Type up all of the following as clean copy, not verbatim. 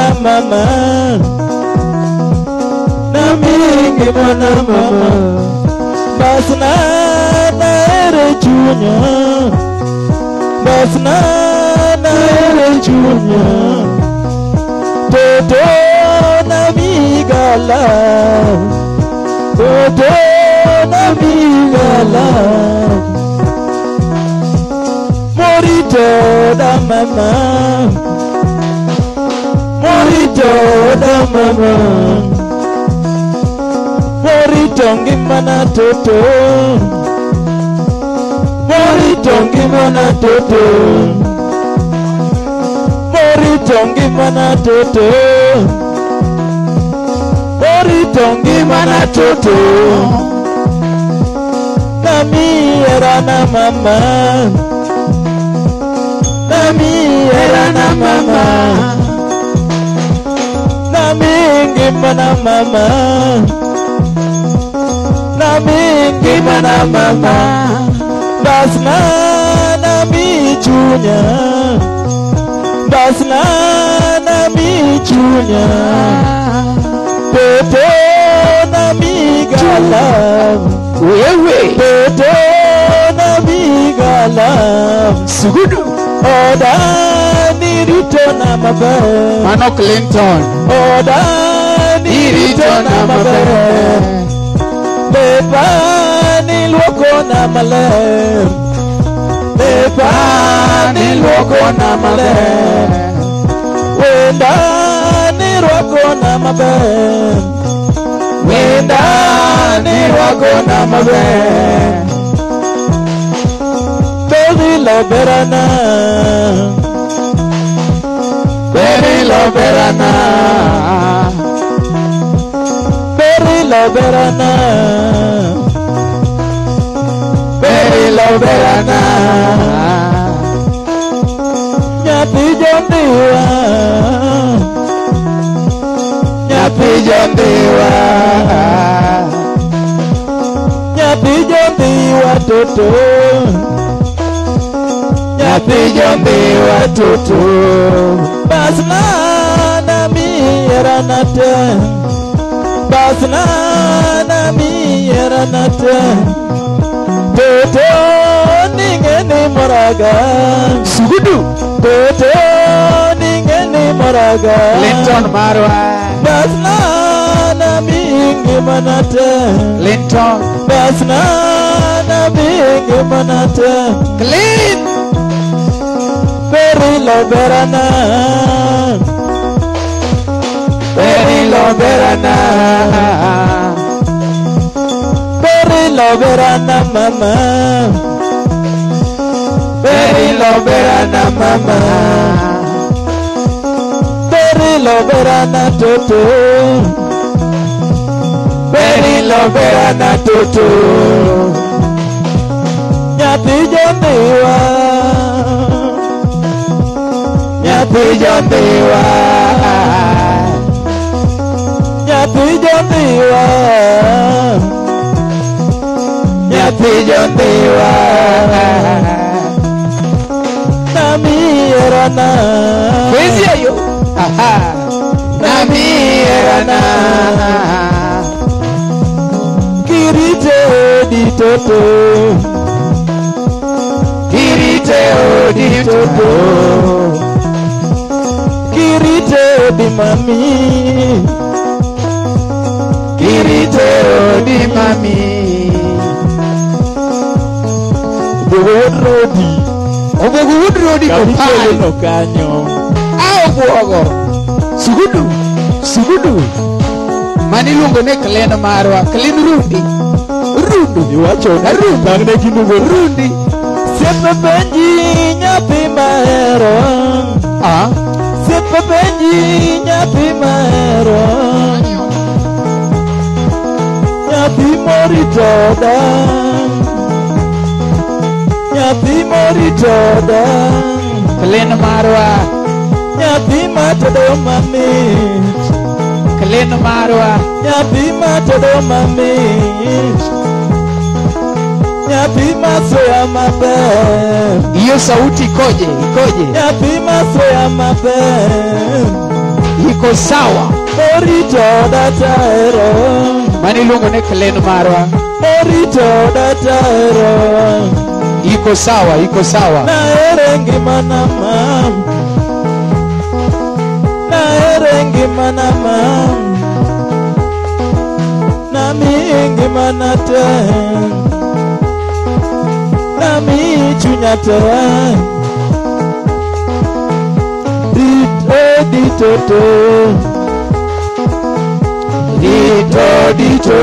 na mama na mingi mana mama basna na ere chunya basna na ere chunya toto na migala toto na migala morito da mama morito da mama morito ngimana toto morito ngimana toto morito ngimana toto morito ngimana toto nami era na mama nami era na mama nami ngimana mama nami ngimana mama basna nami chunya basna nami chunya toto nami galam wewe toto nami galam sugudu oda nirito na mabe Mano Clinton oda nirito na mabe Beba nilwoko na maler Beba nilwoko na maler Wenda nilwoko na maber Wenda nilwoko na maber Beri lo berana Beri lo berana Beri lo berana Beri lo berana Nyati jondiwa Nyati jondiwa Nyati jondiwa toto Nyati jondiwa toto Basna nami eranate Basna nami eranate Toto ningeni moraga Sugudu Toto ningeni moraga Linton Marwa Basna nami ngimanate Linton Basna nami ngimanate Clean Beri lo berana Beri lo berana Beri lo berana mama Beri lo berana mama Beri lo berana toto Beri lo berana toto Nyati jondiwa Nyati jondiwa Nyati jondiwa Nyati jondiwa Nami erana Kwezi ayo Nami erana Kirite di toto Kirite di toto Kirite di mami Kirite di mami Rodi Rodi Kapitele no kanyo Buogo Sugudu Sugudu Mani lungo ne Kalena Marwa Kalin Rundi Rundi Iwacho na Rundi Tangne kinugo Rundi Sepe benji nyapi mahero Sepe benji nyapi mahero Nyapi moritoda Nyapi moritoda Kalena Marwa Nyapi matodo mamit Kalena Marwa Nyapi matodo mamit Nyapi masoya maber Iyo sauti ikoje Nyapi masoya maber iko sawa. Orito datero. Mani lungo ne Kalen marwa. Orito datero. Iko sawa, iko sawa. Na erengi manamam. Na erengi manamam. Na mingi manate. Na mi chunyate. Dito. Dito.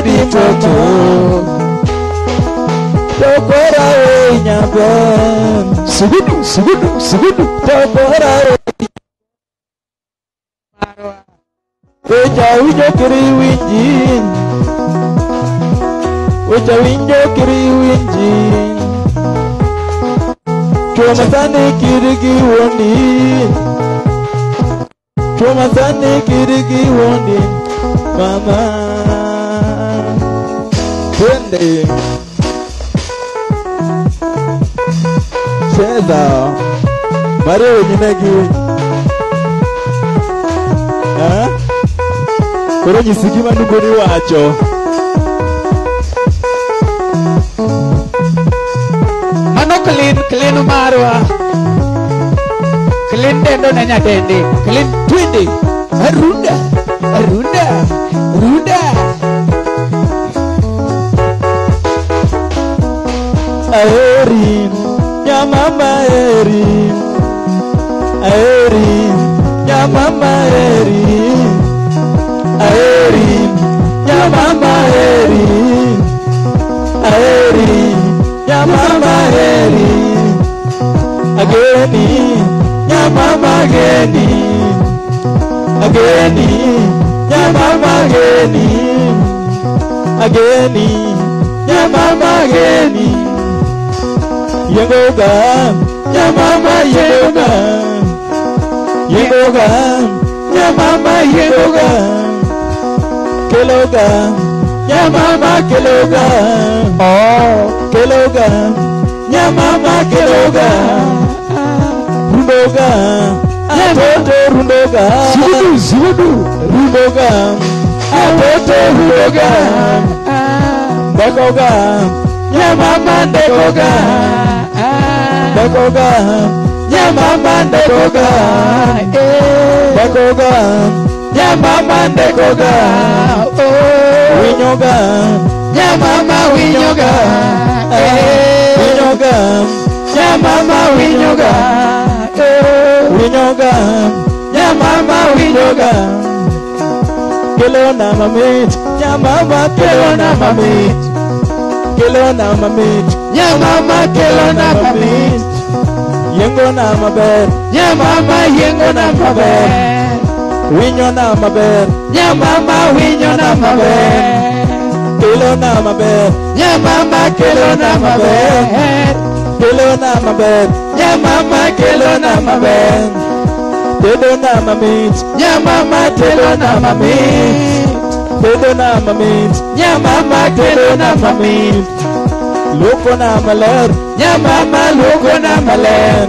Dito. Tokora nyaben. Sugudu. Tokora Marwa. Oja winjo kiri winjin. Oja winjo kiri winjin. Choma sani kirigi woni. Choma sani kirigi woni. Mama. Twende. Cheza. Mario nyinegi. Koro nyisigi manugoni wacho. Mano Kalen marwa. Kalen dendo na nyadende. Kalen twende. Arunda. Aerin, nyamama erin. Aerin, nyamama erin. Aerin, nyamama erin. Aerin, nyamama erin. Ageni, nyamama ageni. Ageni, nyamama ageni. Ageni, nyamama ageni. Yengoga, nyamama yengoga. Yengoga, nyamama yengoga. Keloga, nyamama keloga. Oh, keloga, nyamama keloga. Rundoga, atoto rundoga. Sugudu. Rundoga, atoto rundoga. Ndekoga, nyamama ndekoga. Ndekoga, nyamama ndekoga. Ndekoga, nyamama ndekoga. Winyoga, nyamama winyoga. Winyoga, nyamama winyoga. Winyoga, nyamama winyoga. Kelona mamit, nyamama kelona mamit. Kelona mamit, nyamama kelona mamit. Yengo na maber, nyamama yengo na maber. Winyo na maber, nyamama winyo na maber. Kelona maber, nyamama kelona maber. Kelona maber, nyamama kelona maber. Telona mamit, nyamama telona mamit. Telona mamit, nyamama telona mamit. Loko na maler, nyamama loko na maler.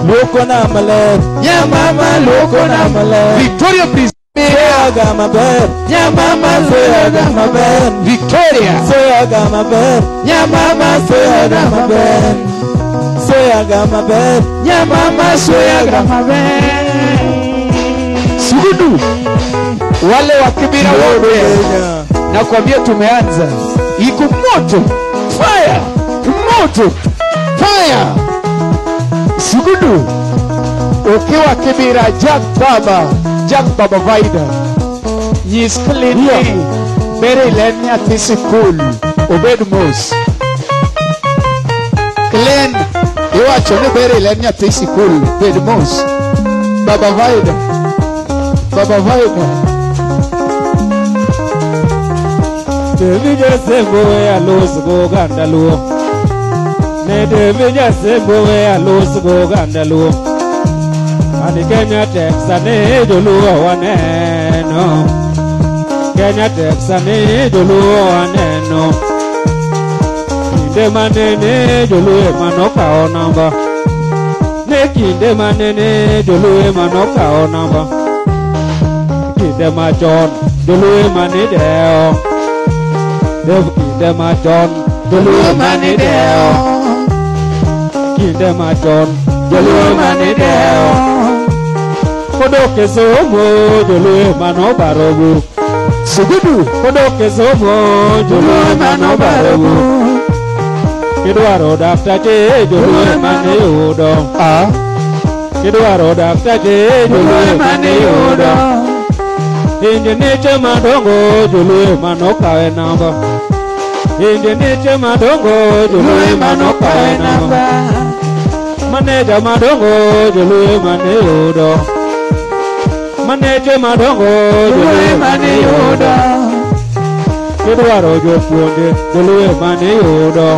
Loko na maler, nyamama loko na maler. Victoria, please. Soyaga maber, nyamama soyaga maber. Victoria. Soyaga maber, nyamama soyaga maber. Soyaga maber, nyamama soyaga maber. Sugudu. Wale wa Kibira wote. Nakwambia tumeanza. Iko moto. Fire. Moto. Fire. Sugudu. Ukiwa Kibira Jack Baba Vaida. Yes, clean. Very learning at this school. Obed Mos. Clean. You are actually very learning at this school. Obed Mos. Baba Vaida. Devi sembo ya los go gandalu. Ne devi sembo ya los go gandalu. Ani Kenya Texane dolu waneno. Kenya Texane dolu waneno. kinde manene joluo manokao namba ne kinde manene joluo manokao namba kinde machon joluo manideo kinde machon joluo manideo kinde machon joluo manideo kodoke somo joluo manobarobu Sugudu. kodoke somo joluo manobarobu kidwaro daktache joluo maniyudo kidwaro daktache joluo maniyudo injiniche madongo joluo manokawe namba injiniche madongo joluo manokawe namba maneja madongo joluo maniyudo maneje madongo joluo maniyudo kidwaro jopuonje joluo maniyudo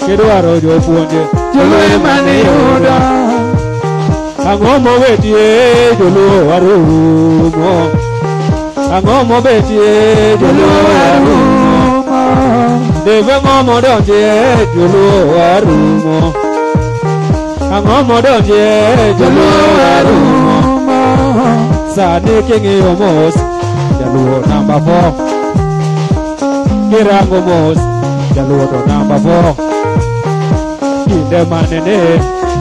kidwaro jopuonje joluo maniyudo ang'o mobetie joluo warumo ang'o mobetie joluo warumo debe ng'o modonjie joluo warumo ang'o modonjie joluo warumo sani king'iyo mos jaluo namba 4 kirango mos jaluo to namba 4 kinde manene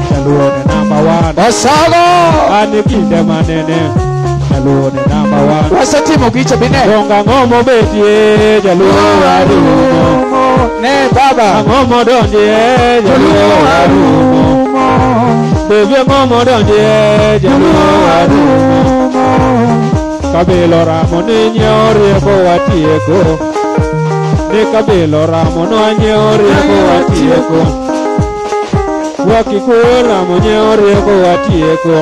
jaluo ne namba 1 Wasago. ani kinde manene jaluo ne namba 1 Wasatimo gicho bine. donga ng'omo betie jaluo warumo Ne baba. ang'o modonjie jaluo warumo bebe ng'omo donjie jaluo warumo kabilo ramo ni nyiewo rieko watieko ni kabilo ramo no nyiewo rieko watieko wakikuyo ramo nyiewo rieko watieko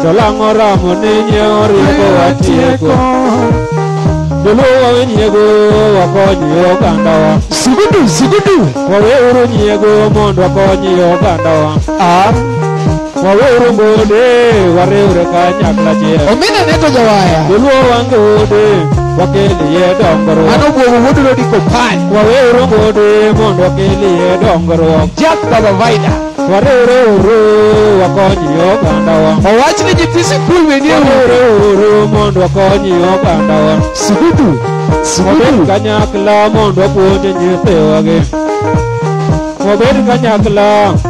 dolang'o ramo ni nyiewo rieko watieko joluo wawenyiego wakonyi ogandawa Sugudu. Sugudu. waweuru nyiego mondo wakonyi ogandawa waweuru ngode wariwre kanyakla achiel Omina neto jawaya. joluo wangode wakeliye dongruok Mano buogo wuodro di kopany. waweuru ngode mondo wakeliye dongruok Jack Baba Vaida. wariwre uru wakonyi ogandawa Owach ni nyithi sikul bende wariwre uru mondo wakonyi ogandawa Sugudu. wabed Sugudu. kanyakla mondo wapuonje nyithewagi wabed kanyakla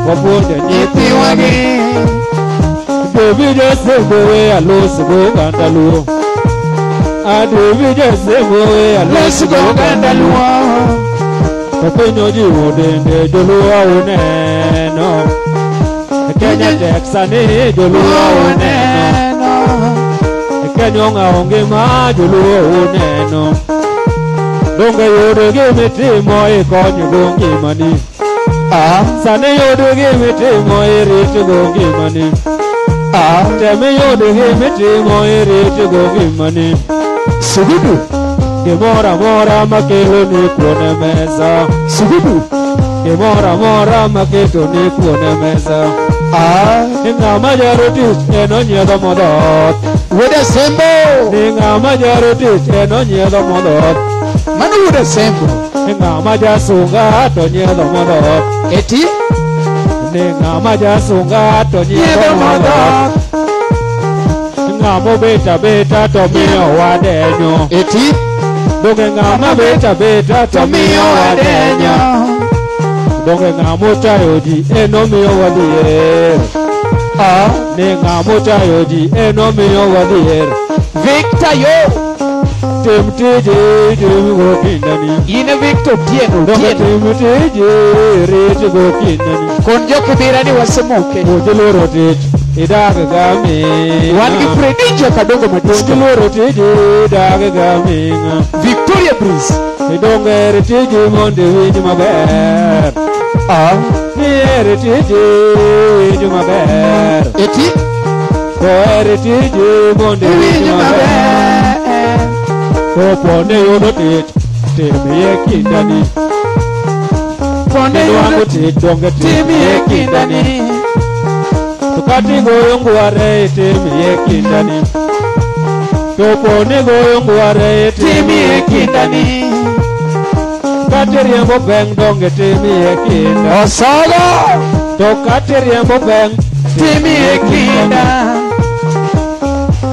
wapuonje nyithewagi Devi jasembowe alosgo gandaluo Devi jasembowe alosgo gandaluo Kopinyo jiwo dende joluo uneno Kenya Texani joluo uneno Kenya onge ma joluo uneno Donge yudo gimitimo ikonygo ngimani Sani yudo gimitimo iritogo ngimani Teme yudo gimitimo iritogo ngimani Sugudu. Gimora mora makelo ni kuone mesa Sugudu. Gimora mora maketo ni kuone mesa Ng'ama jaro tich en onyiedho modhoth Wuoda Sembo. Ng'ama jaro tich en onyiedho modhoth Mano wuoda Sembo. Ng'ama jasunga to nyiedho modhoth Eti. Ng'ama jasunga to nyiedho modhoth Ng'ama beta beta to miyo wadenyo Eti. Donge ng'ama beta beta to miyo wadenyo Donge ng'ama tayo ji eno miyo wadhier Ni ng'ama tayo ji eno miyo wadhier Victor yo. Tim tiji tim gokindani Ine Victor Tieno. Donge Tieno. tim tiji rit gokindani Kon jokibira ni wasemoke. Ujiloro tich idag gaming'a Wan gi Fredinjo Kadongo Madisko. Ujiloro tiji idag gaming'a Victoria Breeze. Idongere tiji mondo iwinj maber Nihere tiji iwinj maber Eti. Kohere tiji mondo iwinj maber Kopone yudo tich timiye kindani Kidwango tich donge timiye kindani To kati goyo ngware timiye kindani Kopone goyo ngware timiye kindani Tokatiriembo beng donge timie kinda. Osogo Tokatiriembo beng timie kinda.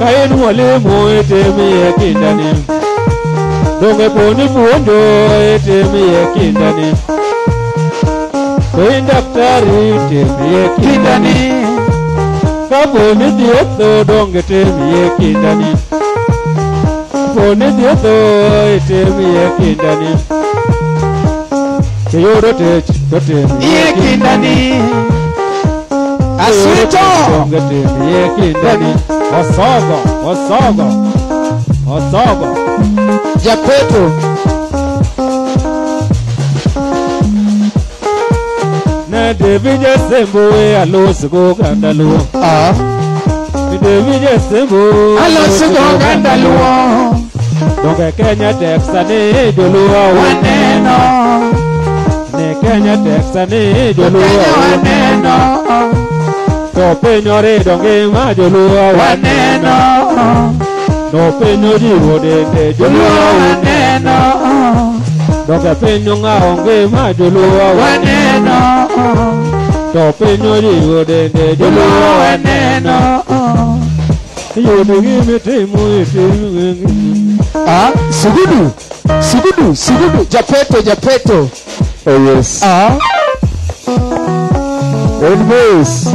Kain mwalimu timie kinda ni. Donge poni fundo timie kinda ni. Kain daktari timie kinda ni. Kaponi dietho donge timie kinda ni. Poni dietho timie kinda ni. Kiyudo tech to timie kinda ni. Aswito donge timie kinda ni. Osogo, osogo, osogo. Japeto Ne devije sembo alosugo gandaluo. Devije sembo alosugo gandaluo. Donge Kenya Texani joluo Waneno ne Kenya Texani joluo waneno. To penyore donge ma joluo Waneno no penyo jiwo dende joluo waneno. Donge penyo ngaonge ma joluo Waneno to penyo jiwo dende joluo waneno. Yudo gimitimu itimu. Sugudu Sugudu Sugudu Japeto Japeto. Oh yes. Always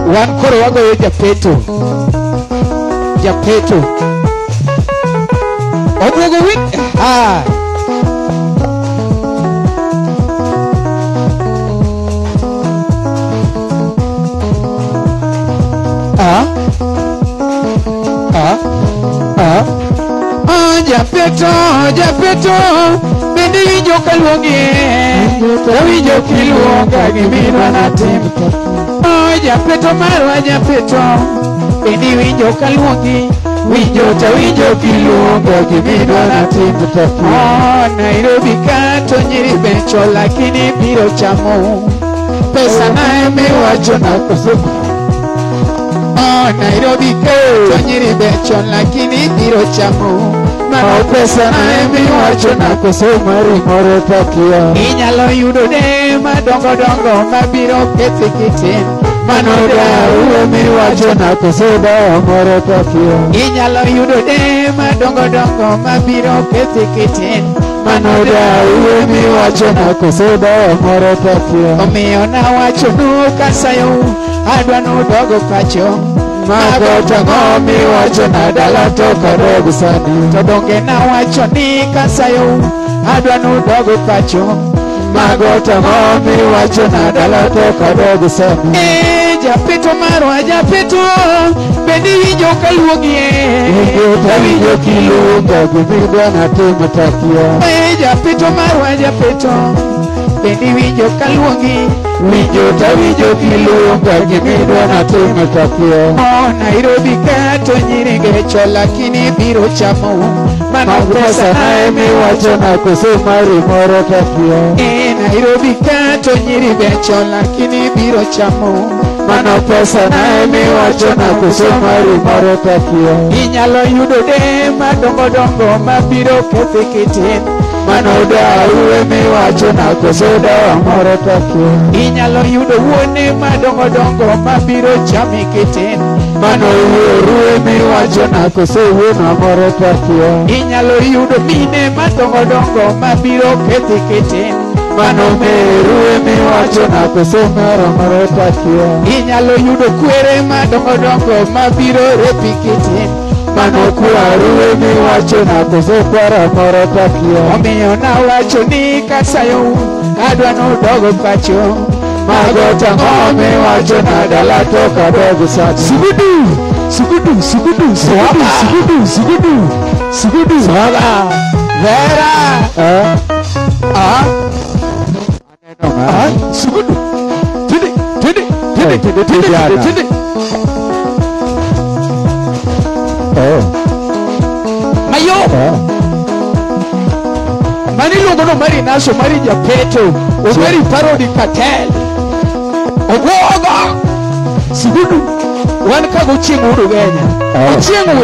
one koro wago yo Japeto Japeto Ogogo win Japeto Japeto bende winjo kaluongi winjo kiluonga gimidwa natim. Japeto marwa Japeto bende winjo kaluongi winjo kiluonga gimidwa natim. Nairobi kato nyiri becho lakini biro chamo pesa na miwacho na kosobu. Nairobi kato nyiri becho lakini biro chamo pesa na miwacho na kosobu moro takia. Inyalo yudo de madongo dongo mabiro kethi kitin manoda uwe miwacho na kosobu moro takia. Inyalo yudo de madongo dongo mabiro kethi kitin manoda uwe miwacho na kosobu moro takia. Omiyo nawacho nukasayo adwa nudogo pacho magota ngomi wacho na dala toka dogo sani. To donge na wacho ni kasayo adwa nudogo pacho magota ngomi wacho na dala toka dogo sani. Japeto marwa Japeto bendi winjo kaluongi winjo kiluonga gimidwa natim takia. Japeto marwa Japeto bendi winjo kaluongi winjo kiluonga gimidwa natim takia. Nairobi kato nyiri gecho lakini biro chamo mano pesa na miwacho na kosobu moro takia. Nairobi kato nyiri becho lakini biro chamo mano pesa na miwacho na kosobu moro takia. Inyalo yudo de madongo dongo mabiro kethi kitin manoda uwe miwacho na kosobu moro takia. Inyalo yudo wuone madongo dongo mabiro chami kitin mano uwe miwacho na kosobu moro takia. Inyalo yudo mine madongo dongo mabiro kethi kitin mano meruwe miwacho na kosobu moro takia. Inyalo yudo kwere madongo dongo mabiro repi kitin mano kwaruwe miwacho na kosobu moro takia. Omiyo nawacho ni kasayo adwa nudogo pacho magota ngome wacho na dala toka dogo sani. Sugudu Sugudu Sugudu Sugudu Sugudu Sugudu Sugudu Sala Vera Sugudu Tidi Mayo Mani luongo no mari naso mari Japeto Ogweri parodi cartel Ogwoga Sugudu wan kago chieng' udu Kenya chieng'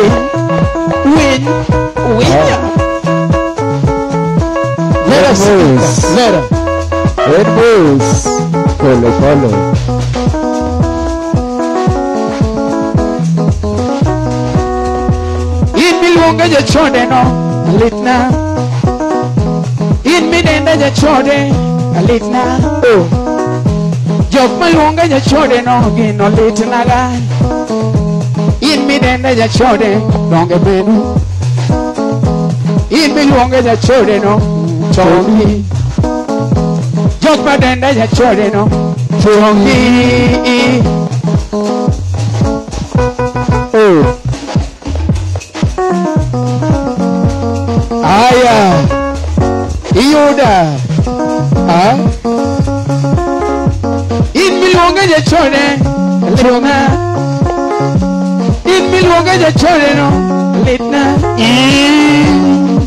winya moves. Lera. It moves. Follow. In miluonga jachode no litna. In midenda jachode litna. Jok maluonga jachode no gino litna ga. In midenda jachode donge bedu. In miluonga jachode no chongi. Jok madenda jachode no chongi. Aya Iyuda In miluonga jachode litna. In miluonga jachode no litna.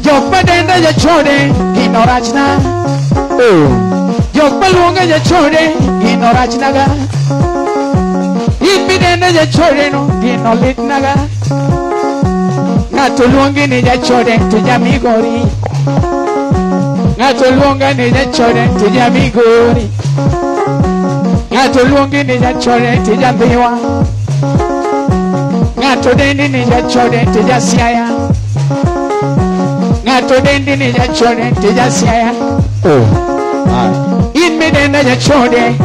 Jok madenda jachode gino rachna. Jok maluonga jachode gino rachna ga. In midenda jachode no gino litna ga. Ng'ato luongi ni jachode to jamigori. Ng'ato luonga ni jachode to jamigori. Ng'ato luongi ni jachode to jambiwa. Ng'ato dendi ni jachode to jasiaya. Ng'ato dendi ni jachode to jasiaya. In midenda jachode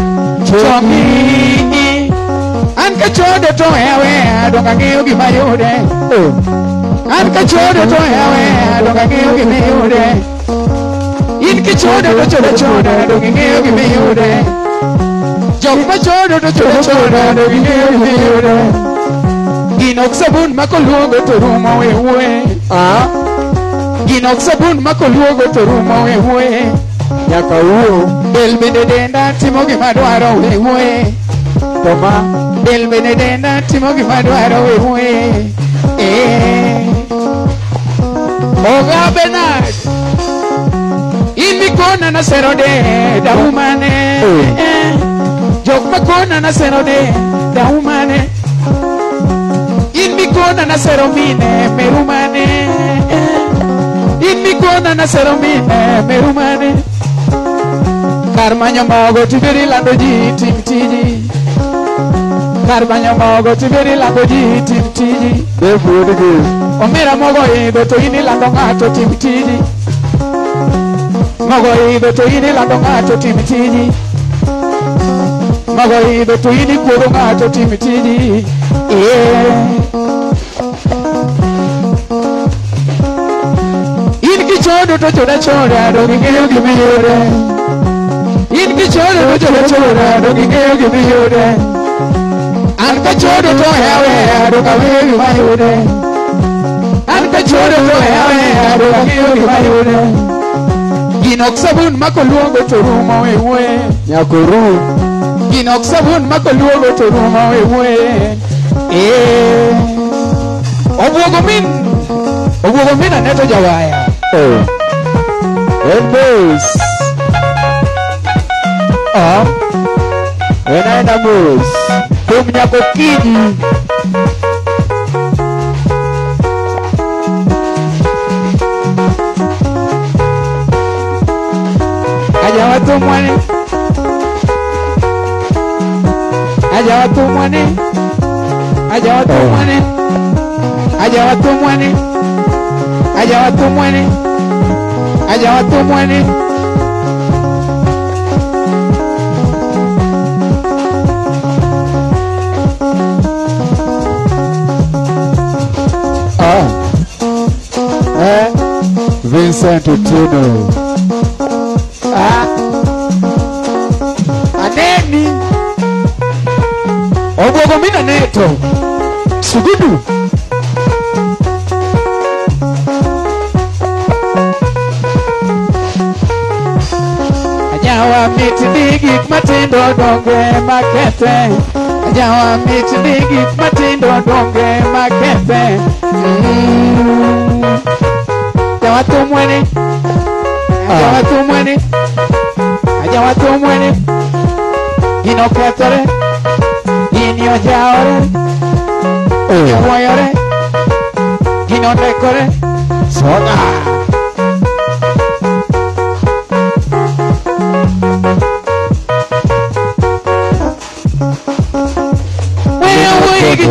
chongi. An kachode to hewe donga ng'eyo gima yude. An kachode to hewe donga ng'eyo gima yude. In kichode to chode donga ng'eyo gima yude. Jok machode to chode donga ng'eyo gima yude. Ginok sabun makoluogo to rumo wewe. Ginok sabun makoluogo to rumo wewe. Nyaka wuo. Del bende denda timo gima dwaro wewe. Toma. Del bende denda timo gima dwaro wewe. Oga Bernard. In mikona na serode da umane. Jok makona na serode da umane. In mikona na seromine merumane. In mikona na seromine merumane. Karmanya mogo tibiri lando ji tim tiji. Karmanya mogo tibiri lando ji tim tiji. Omera mogo ido to ini lando ng'ato tim tiji. Mogo ido to ini lando ng'ato tim tiji. Mogo ido to ini kuodo ng'ato tim tiji. In kichodo to choda do ging'eyo gima yude. In kichodo to choda do ging'eyo gima yude. An kachodo to hewe do ging'eyo gima yude. An kachodo to hewe do ging'eyo gima yude. Ginok sabun makoluogo to rumo wewe. Nyako rum. Ginok sabun makoluogo to rumo wewe. Obuogo min aneto jawaya. It moves. Enaenda moves. Kum nyako kiji. Aja watu mwani. Aja watu mwani. Aja watu mwani. Aja watu mwani. Aja watu mwani. Aja watu mwani. Vincent Utino. Aneni. Obuogo mina neto. Sugudu. Ajawa miti gik matindo donge makete. Ajawa miti gik matindo donge makete. Ajawa tu mwene. Ajawa tu mwene. Ajawa tu mwene. Gino ketore. Gino jaore. Gino woyore. Gino dekore. Soda.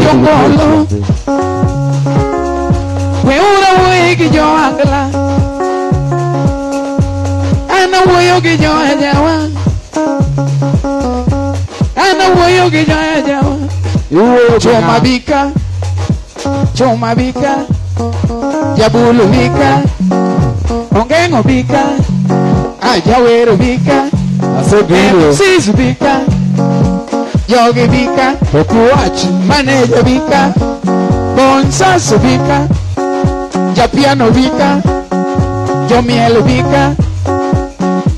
jongolo we ura we gi jo angla ana woyo gi jo ajawa ana woyo gi jo ajawa choma bika jabulu bika ongengo bika ajawero bika sisu bika yogi bika okuachi maneja bika bonsasu bika japiano bika jomiel bika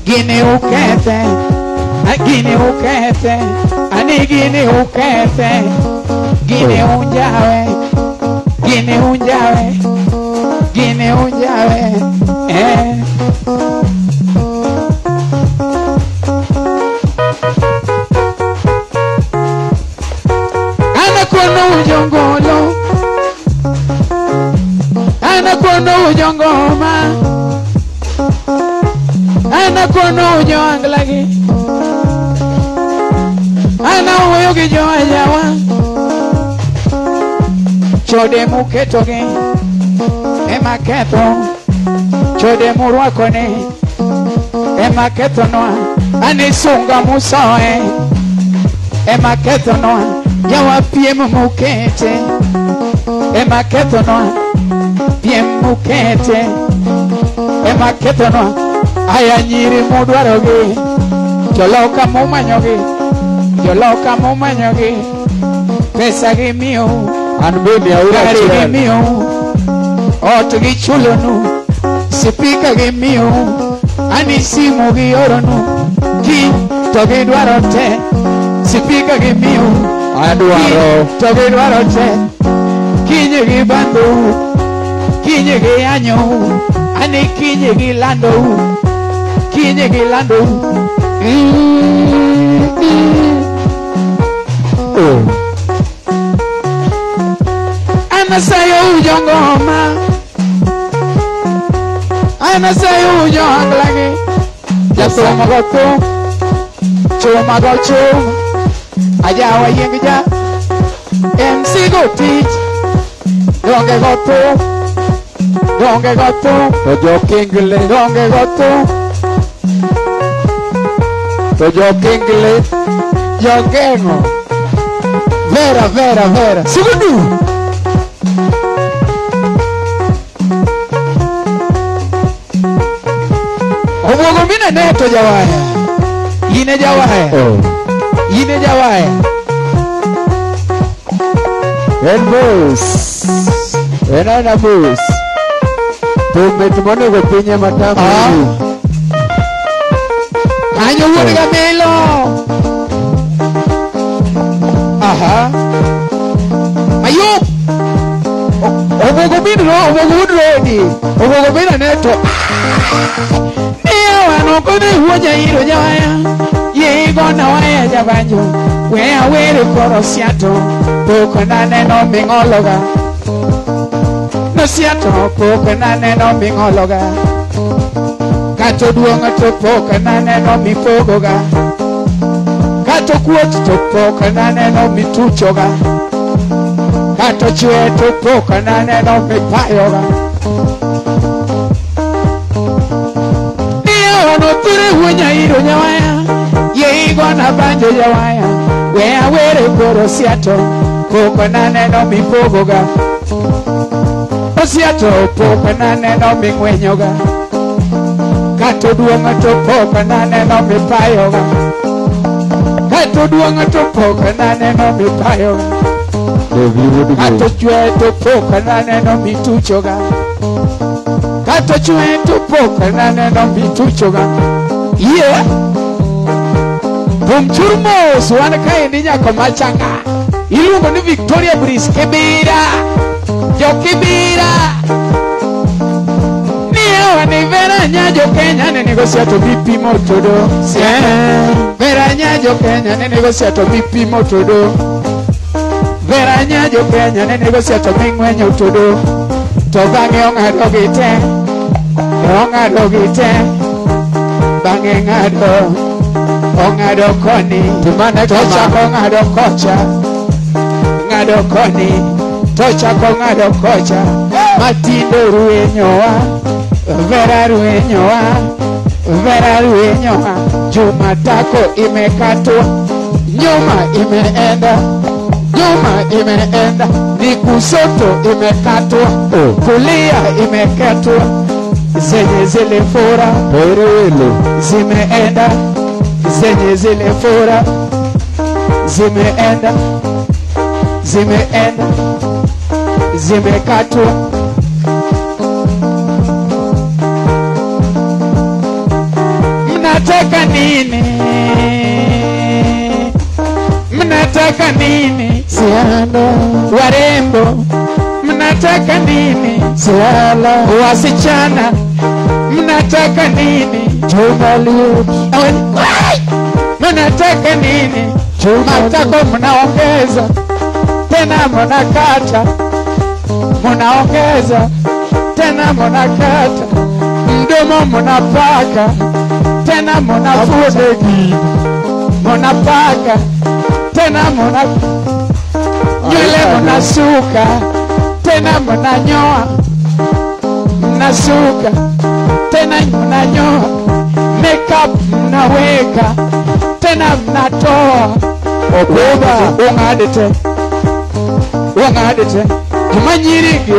gini ukete gini ukete ani gini ukete gini unjawe gini unjawe gini unjawe Jongolo ana kono jongoma ana kono jonglagi ana woyo gi jo ajawa chode muketo gi ema keto chode murwako ne ema keto no ani sunga musoe ema keto no yawa piem mukete ema keto no piem mukete ema keto no aya nyiri mudwaro gi joloka mumanyo gi pesa gi miyo an bende aura gi miyo ot gi chulo nu sipika gi miyo ani simu gi oro nu ki to gi dwaro te sipika gi miyo adwaro to gi dwaro te kinye gi bando kinye gi anyo ani kinye gi lando anasayo ujongoma anasayo ujonglagi jatoma goto choma gocho ajawa yengja MC go teach donge goto ojo kingle donge goto ojo kingle yogengo vera sugudu obogo mina neto jawaya yine jawaya en bus enana bus tumetumone go pinye matamu anyo wuodga melo aha ayup obogo mina neto wano kone huoja hiro jawaya yegona waya jabanjo wea were koro siato poko na neno mingologa no siato poko na neno mingologa kato duonga to poko na neno mipogoga kato kuot to poko na neno mituchoga kato chwe to poko na neno mipayoga no ture hunya hiro nyawaya yeigona banjo jawaya wea were koro siato poko na neno mipogoga osiato poko na neno mingwenyoga kato duonga to poko na neno mipayoga kato duonga to poko na neno mipayoga kato chwe to poko na neno mituchoga kato chwe to poko na neno mituchoga yeah Churmos wan kae ni nyako machanga iluongo ni Victoria Breeze Kibira jo Kibira niyo ni vera nyajo Kenya ne negosiato bipi motodo vera nyajo Kenya ne negosiato bipi motodo vera nyajo Kenya ne negosiato mingwenyo todo to bange ongado gite bange ngado koni tumane tocha ngado kocha ng'ado koni tochako ng'ado kocha matindo ruenyowa Vera ruenyowa Jumatako imekatwa nyuma imeenda ni kusoto imekatwa kulia imekatwa zenye zile fora zimeenda zenye zile fora zimeenda zimekatwa mnataka nini sianda warembo mnataka nini siala wasichana mnataka nini Jumalit mnataka nini matako mnaongeza tena mnakata mnaongeza tena mnakata mdomo mnapaka tena mnafudeki mnapaka tena nywele mnasuka tena mnanyoa mnasuka tena mnanyoa makeup mnaweka tena mnatoa okoba ung'adete jumanyirigi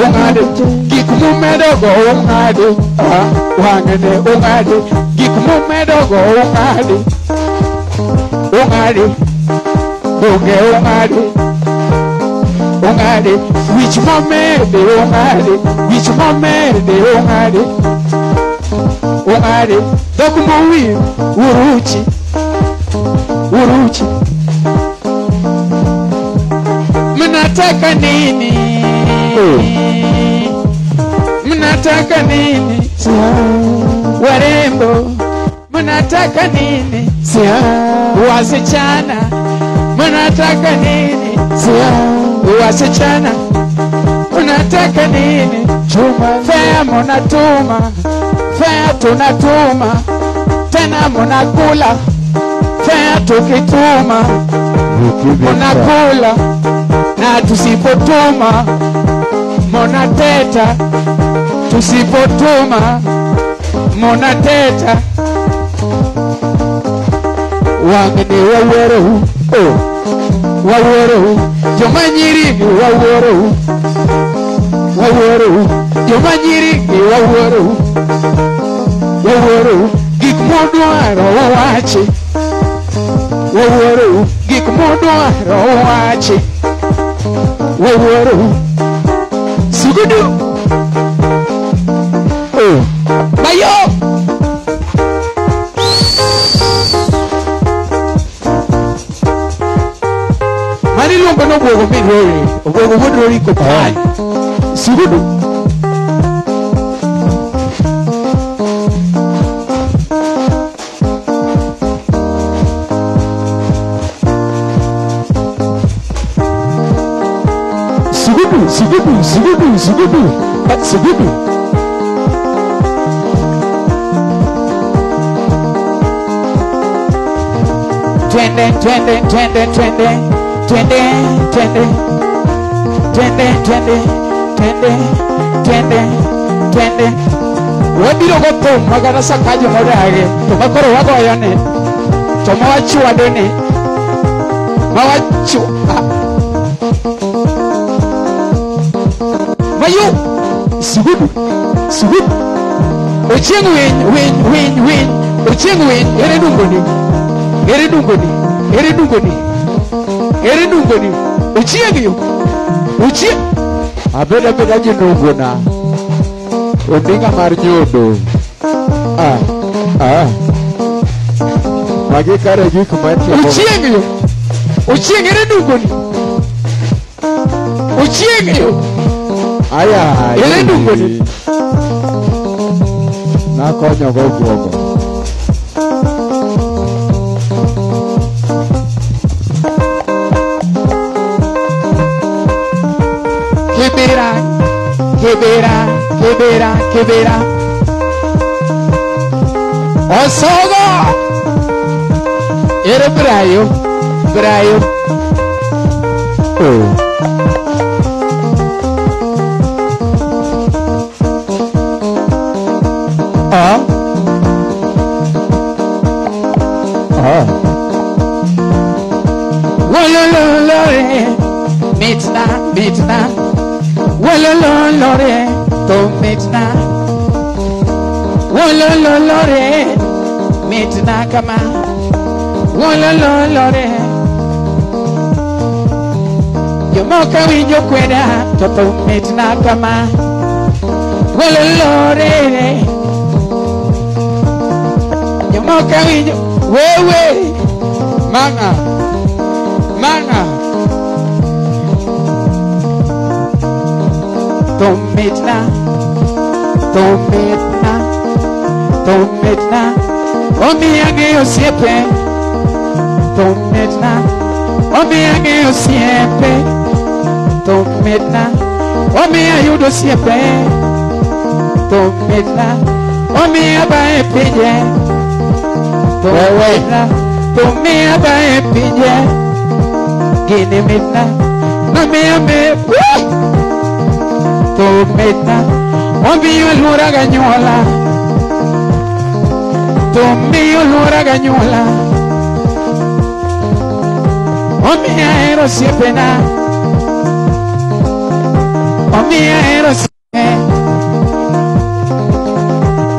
ung'adete gikmumedogo ung'ade wang'ene ung'ade gikmumedogo ung'ade donge ung'ade wich momede ung'ade dhok mowir uruchi mnataka nini warembo mnataka nini wasichana mnataka nini wasichana mnataka nini fea mnatuma fea tunatuma tena mnakula fea tukituma mnakula na tusipotuma mnateta tusipotuma mnateta wangene wawero jomanyirigi wawero jomanyirigi wawero gik modwaro wachi wawero gik modwaro wachi wawero sugudu bayo mani luongo n'obwogo midrori obwogo modrori kopani sugudu sugudu twende wabiro go thum magana sakajo modage to makoro wagoyone to mawachwadone mayo sugudu ochieng winy ochieng winy ere dungoni ochieng yo ochieng abeda jinungona ondinga mar nyodo magi kare gik matie ochieng ere dungoni ochieng yo aya ere dungoni nakonyo go guogo kibera osogo ere brayo Brayo. Midna, wolololore, to midna, wolololore, midna kama, wolololore. Yomoka winjo kweda, to midna kama, wololore. Yomoka winjo, wewe, manga. Tometna, omiyange osiepe. Tometna, omiyange osiepe. Tometna, omiyayudo osiepe. Tometna, omiyabae pinje. Tometna, omiyabae pinje. Gini midna, nomiyame. Tometna, omiyo lura ganyola. Tomiyo lura ganyola. Omiya ero siepena. Omiya ero siepe.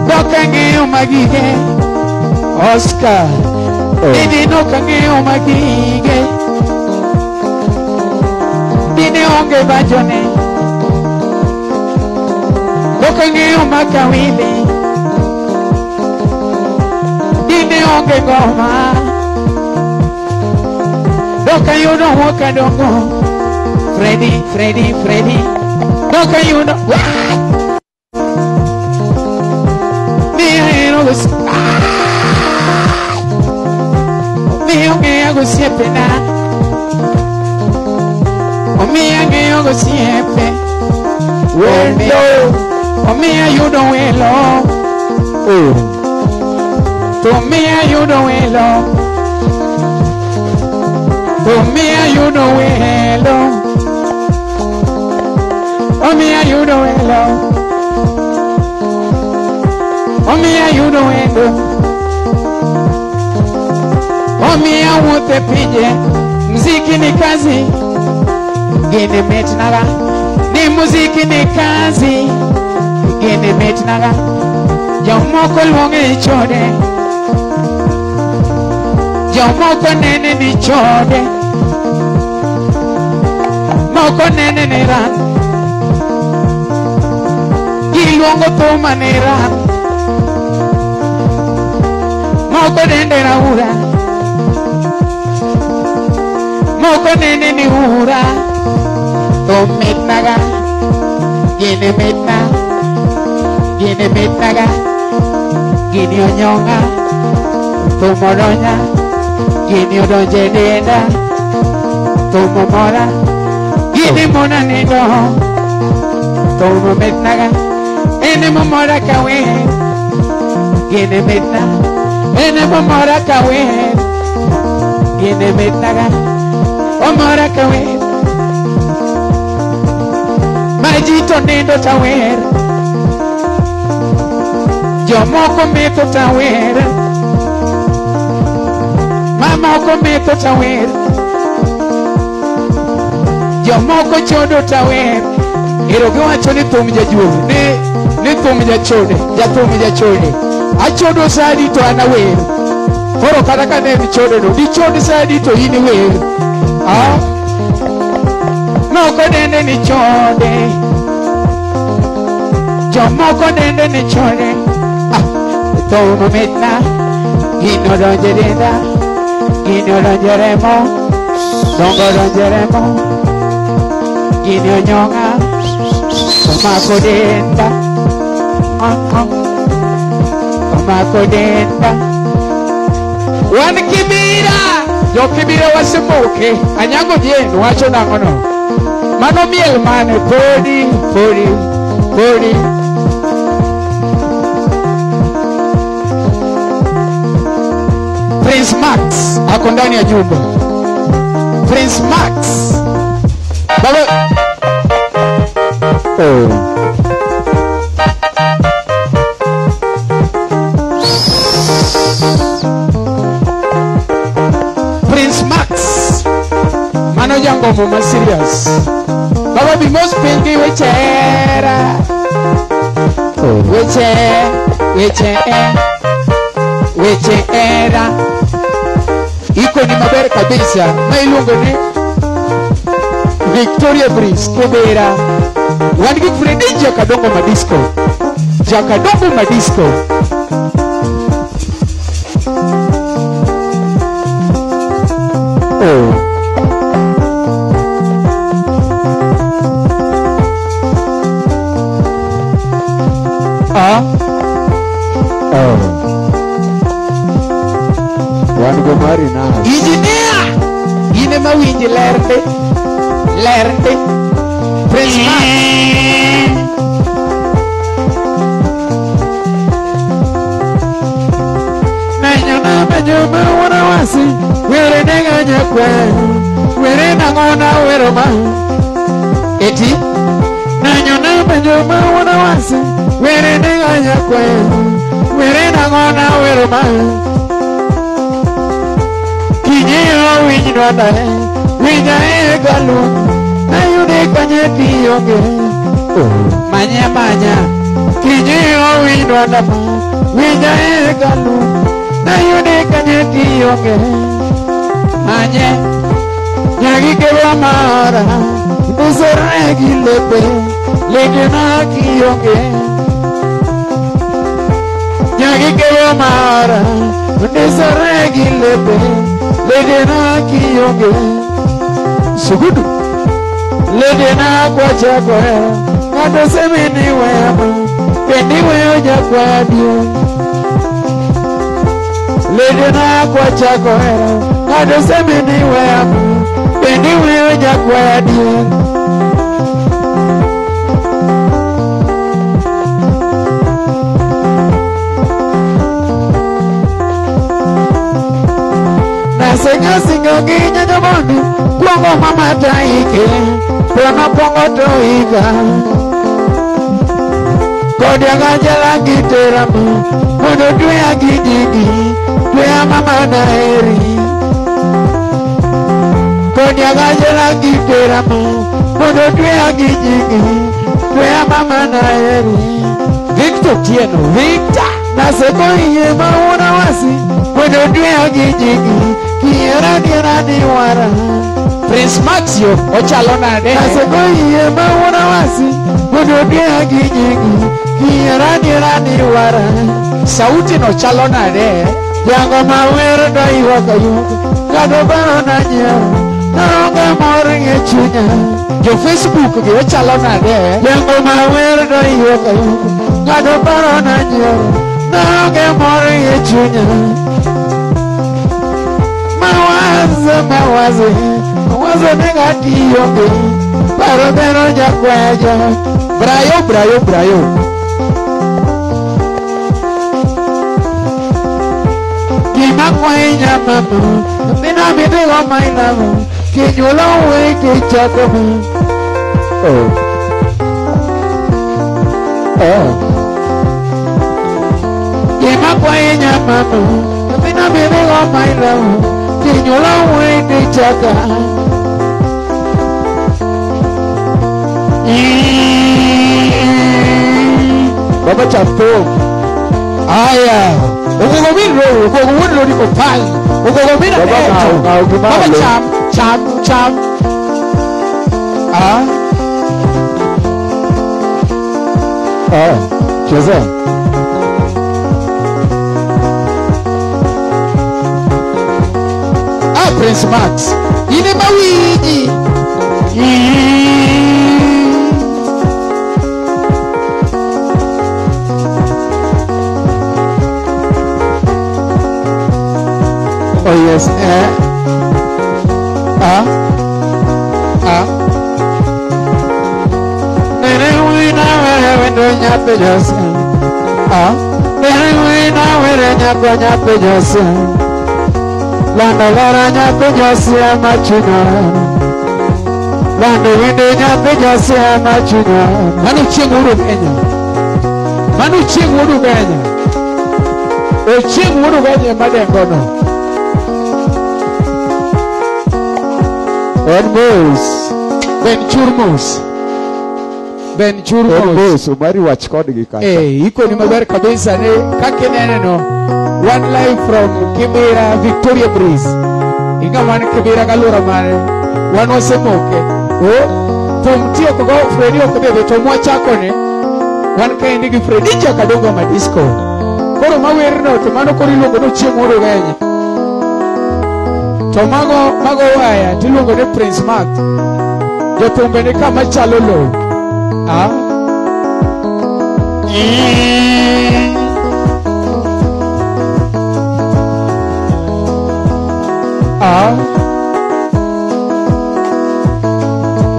Dokangeo magige. Oscar. Didi nokangeo magige. Didi onge bajone. Dokangeo makawili. Dine onge goma. Dokayuno wakadongo. Freddy. Dokayuno. Mia eros. Mia ngego siepe na. Mia ngego siepe. Wendo. Omia you don't welo. To me you don't welo. To me you don't welo. Omia you don't welo. Omia you don't welo. Omia wote pije. Mziki ni kazi. Gine metnaga. Ni muziki ni kazi. Gini metnaga. Jomoko luonge chode. Jomoko nene ni chode. Moko nene ni ran. Giluongo toma ni ran. Moko nene raura. Moko nene ni ura. To metnaga. Gini metnaga. Gini metnaga. Gini onyonga. Tumoronya. Gini odonje denda. Tumomora. Gini mona nido. Tumo metnaga. Ene momora kawe. Gini metna. Ene momora kawe. Gini metnaga. Omora kawe. Majito nido tawer. Jomoko meto tawer. Mamoko meto tawer. Jomoko chodo tawer. Iroge wacho ni thum jajuogi. Ni thum jachode. Jathum jachode. Achodo sadi to anawer. Koro kata ka ne chodo no. Dichodi sadi to ini wer. Moko dende ni chode. Jomoko dende ni chode. Tomo metna. Gino donje denda. Gino donjeremo. Dongo donjeremo. Gino nyonga. Tomako denda. Tomako denda. Wan kibira. Jo kibira wasemoke. Anyango jenu wacho nangono. Mano miel mane. Podi. Prince Max ako ndani ya nyumba. Prince Max. Baba. Prince Max. Mano jango mo mas serious. Baba be most pinky wechera. Wechera. Iko ni maber kabisa. Mailungo ni Victoria Breeze Kibera. Wan gi Freddy Jakadongo Madisco. Jakadongo Madisco. Wan go mari na. Engineer. Ine mawinji lerde. Prince Max. Nanyona wana wasi. Were nega nyakwe. Were nangona were ma. Eti. Nanyona wana wasi. Were nega nyakwe. Were nangona were ma. Kinyo winjwanda. Winja galu. Ayude kanye tiyonge. Manya. Kinyo winjwanda. Winja galu. Ayude kanye tiyonge. Manya. Nyagi kewa mara. Usere gilepe. Legena kiyonge. Nyagi kewa mara. Usere gilepe. Legena kiyonge. Sugudu. Legena kwa chako. Ngado semeni wema. Pendi weyo jakwa diyo. Legena kwa chako. Ngado semeni wema. Pendi weyo jakwa diyo. Singa ginya jamani. Pongo mama taike. Pona pongo toika. Kodia gajala giterama. Mono tuya gijigi. Tuya mama na eri. Kodia gajala giterama. Mono tuya gijigi. Tuya mama na eri. Victor Tieno. Victor. Naseko iye mauna wasi. Mono tuya gijigi. Kiera ni wara. Prince Max yo ochalo nade. Naseko iye mauna wasi. Mono tuya gijigi. Kiera ni wara. Sauti no chalo nade. Yango mawere do iwaka yuka. Kado baro na nyero. Naronga mori nge chunya. Jo Facebook ge ochalo nade. Yango mawere do iwaka yuka. Kado baro na nyero. Naronga mori nge chunya. Mawazo negatiyo ge. Paro bero jakwejo. Brayo. Gima kwenya mama. Mina midego mainamu. Kinyulo weke chakama. Gima kwenya mama. Mina midego mainamu. Kinyulo weke chakama. Baba chapo. Aya. Ugogomiro niko pale. Ugogomiro neto. Baba cham. Cheza. Prince Max. Ine mawiji. Oh yes, Nene wina wewe ndo nyape jose. Nene wina wewe nyape jose. Lando lara nyathi nyosie machunya Lando winde nyathi nyosie machunya Manu chieng' wudu Kenya Manu chieng' wudu Kenya O chieng' wudu Kenya madengono Ben Churmos umari wach kodgi kacha. Iko ni maber kabisa ne kake neneno. One live from Kibera Victoria Breeze. Inga wan Kibera galura mane. Wan wasemoke. Tumtio kogo Freddy okbebe to mwachako ne. Wan kaendi gi Freddy chakadongo ma disco. Koro mawerno to mano koro iluongo no chieng' wudu Kenya. To mago waya tiluongo ne Prince Mark. Jothumbe ni kama chalo lo.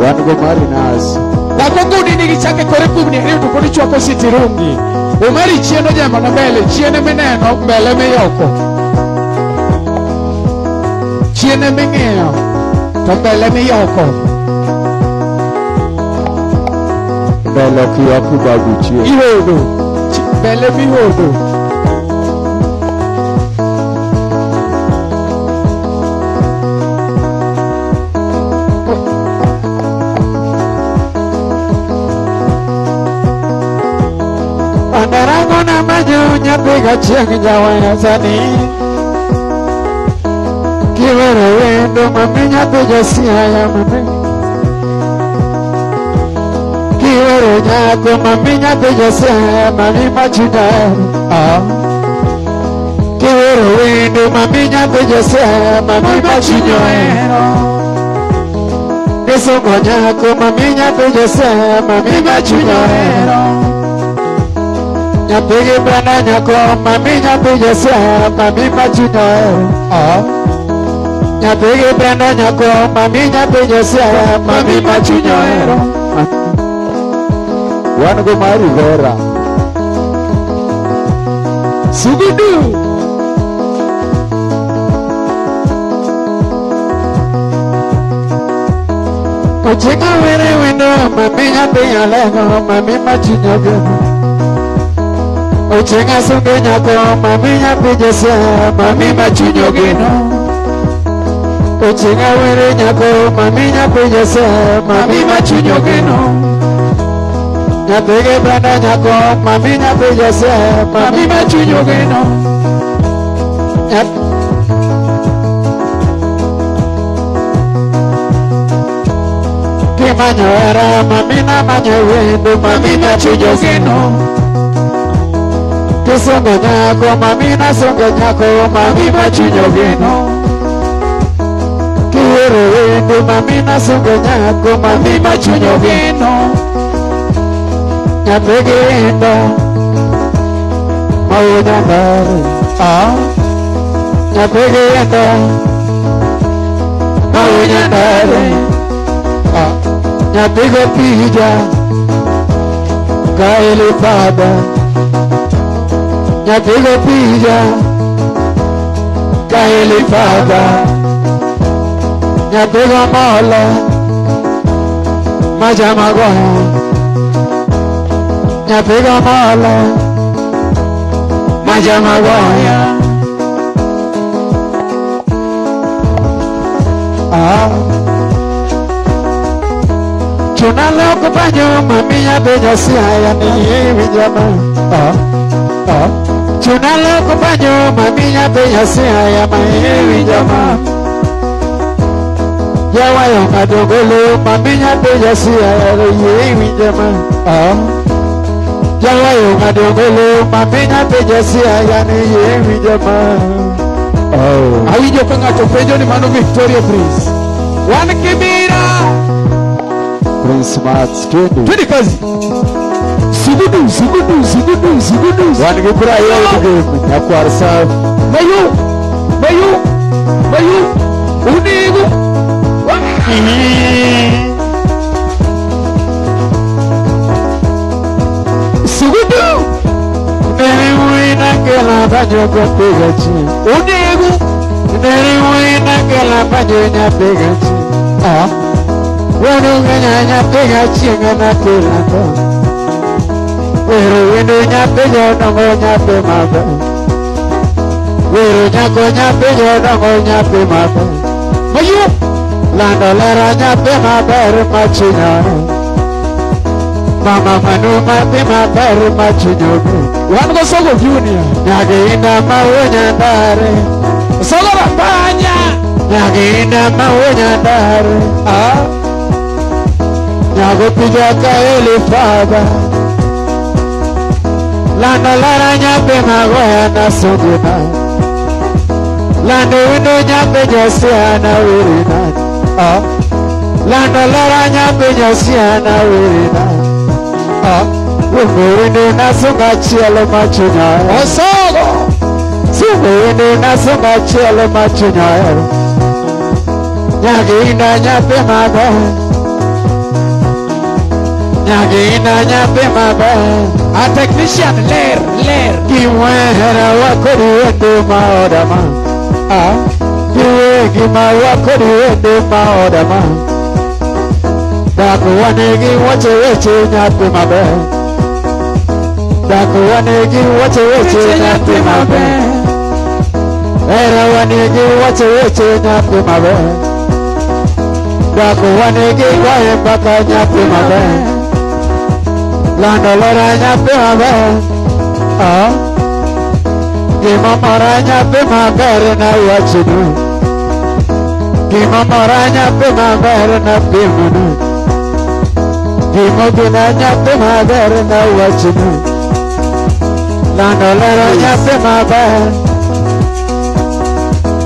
Wan go marinas. Dakongo nini gichake kore kubni riu to kodi chwako sitirungi. Umari chieno jema na mbele, chiene meneno mbele meyoko. Chiene meng'eyo to mbele meyoko. Mbele kiyoku babu chie. Ihodo. Mbele mihodo. Pandarango na majo nyapiga chieng' jawaya sani. Kiwero wendo mami nyathi josiaya mami. Kiwero nyako mami nyathi josiaya mami machunya. Kiwero wendo mami nyathi josiaya mami machunya. Kisongo nyako mami nyathi josiaya mami machunya. Nyapigi brana nyako mami nyathi josiaya mami machunya. Nyapigi brana nyako mami nyathi josiaya mami machunya. Wan go mari vera. Sugudu. Ochenga were wendo mami nyathi alengo mami machunya geno. Ochenga sunge nyako mami nyathi josiaya mami machunya geno. Ochenga were nyako mami nyathi josiaya mami machunya geno. Nyapige branda nyako mami nyathi josiaya mami machunya geno. Kimanyo era mami na manyo wendo mami machunya geno. Kisongo nyako mami na songo nyako mami machunya geno. Kiwero wendo mami na songo nyako mami machunya geno. Nyapige wendo mawunya ndare. Nyapige wendo mawunya ndare. Nyapige pija kaili pada. Nyapige pija kaili pada. Nyapige mola majamagoya. Nyapige mola majamagoya. Chunalo kupanyo mami nyathi josiaya ni winjama. Chunalo kupanyo mami nyathi josiaya ni winjama. Yawayo madogolo mami nyathi josiaya ni winjama. Yawayo madogolo mami nyathi josiaya ni winjama. Awinjo ka ng'ato penjo ni mano Victoria Breeze. Wan Kibera. Prince Mark Studio. Twende kazi. Sugudu. Wan gi Brian nyakwar saf. Mayu. Unigo. Sugudu. Nene muina kela banyo kwa piga chi. Unigo. Dari wina kala pajunya pegaci. Wadungnya pegaci ngana kulato. Weru windunya pejo nongonya pemaba. Weru nyakonya pejo nongonya pemaba. Mayu. Lando leranya pemaba rumacinya. Mama manu pemaba rumacinya. Wan go sogo junior. Nyaginda maunya dare. Sogo bapanya. Nyaginda maunya dare. Nyago pijaka elifaba. Lando laranya pemagoya na suguna. Lando windonya pejosia na wirina. Lando laranya pejosia na wirina. Window na sunga chielo machunya. Osogo. Window na sunga chielo machunya. Nyaginda nyape mabe. Nyaginda nyape mabe. A technician ler. Kiwehera wakori wende maodama. Kiwehima wakori wende maodama. Dakuwanegi wache weche nyape mabe. Dakuwanegi wache weche nyape mabe. Era wanegi wache weche nyape mabe. Dakuwanegi wae mpaka nyape mabe. Lando lora nyape mabe. Gima maranya pemaber na wachinu. Gima maranya pemaber na pimunu. Gima gunanya pemaber na wachinu. Lando leranya pemaber.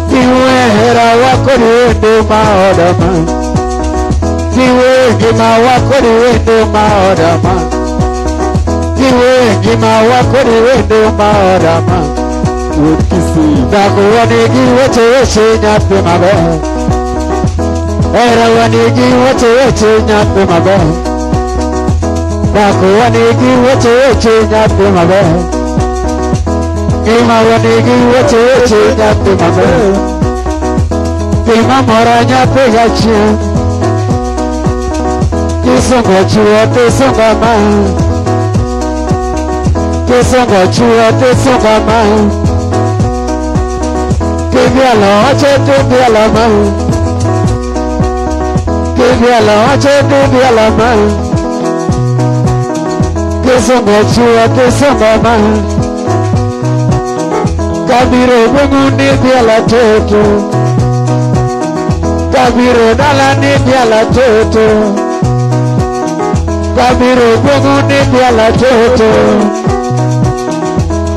Kiwehera wakori wende maodama. Kiwehima wakori wende maodama. Kiwehima wakori wende maodama. Dakuwanegi wache weche nyape mabe. Era wanegi wache weche nyape mabe. Dakuwanegi wache weche nyape mabe. Kima wanegi wache weche nyape mabe. Kima mora nyape gachia. Kisongo chua tesonga ma. Kisongo chua tesonga ma. Keviala oche keviala ma. Keviala oche keviala ma. Kesongo chua kesongo ma. Kabiro bunguni biala toto. Kabiro dalani biala toto. Kabiro bunguni biala toto.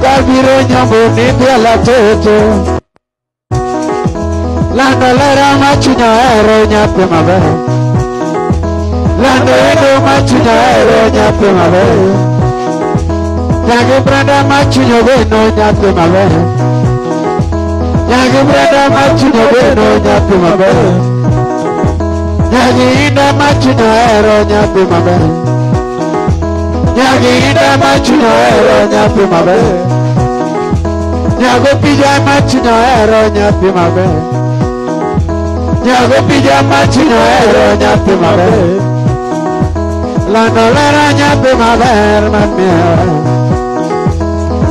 Kabiro nyambuni biala toto. Lando lera machunya ero nyape mabe. Lando edo machunya ero nyape mabe. Nyagi brada machunya beno nyape mabe. Nyagi brada machunya beno nyape mabe. Nyagi inda machunya ero nyape mabe. Nyagi inda machunya ero nyape mabe. Nyago pija machunya ero nyape mabe. Nyago pija machunya ero nyape mabe. Lando lera nyape maber mamiora.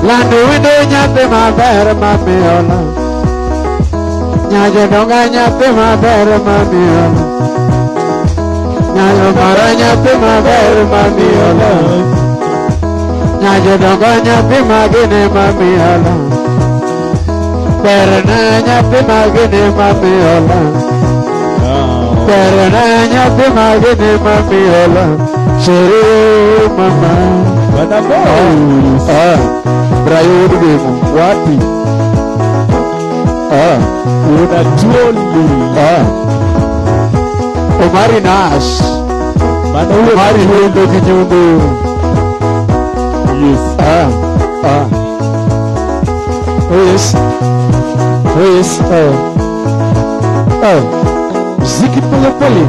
Lando window nyape maber mamiora. Nyajo donga nyape maber mamiora. Nyajo mara nyape maber mamiora. Nyajo donga nyape magene mamiora. Perna nyape magene mamiora. Perna nyape magene mamiora. Shere mama. Bana boys. Brayo udugemu wapi? Una jolly. Omari Nash. Bana Omari Hundo Kinyundo. Yes. Oh yes. Oh yes. Ziki pole pole.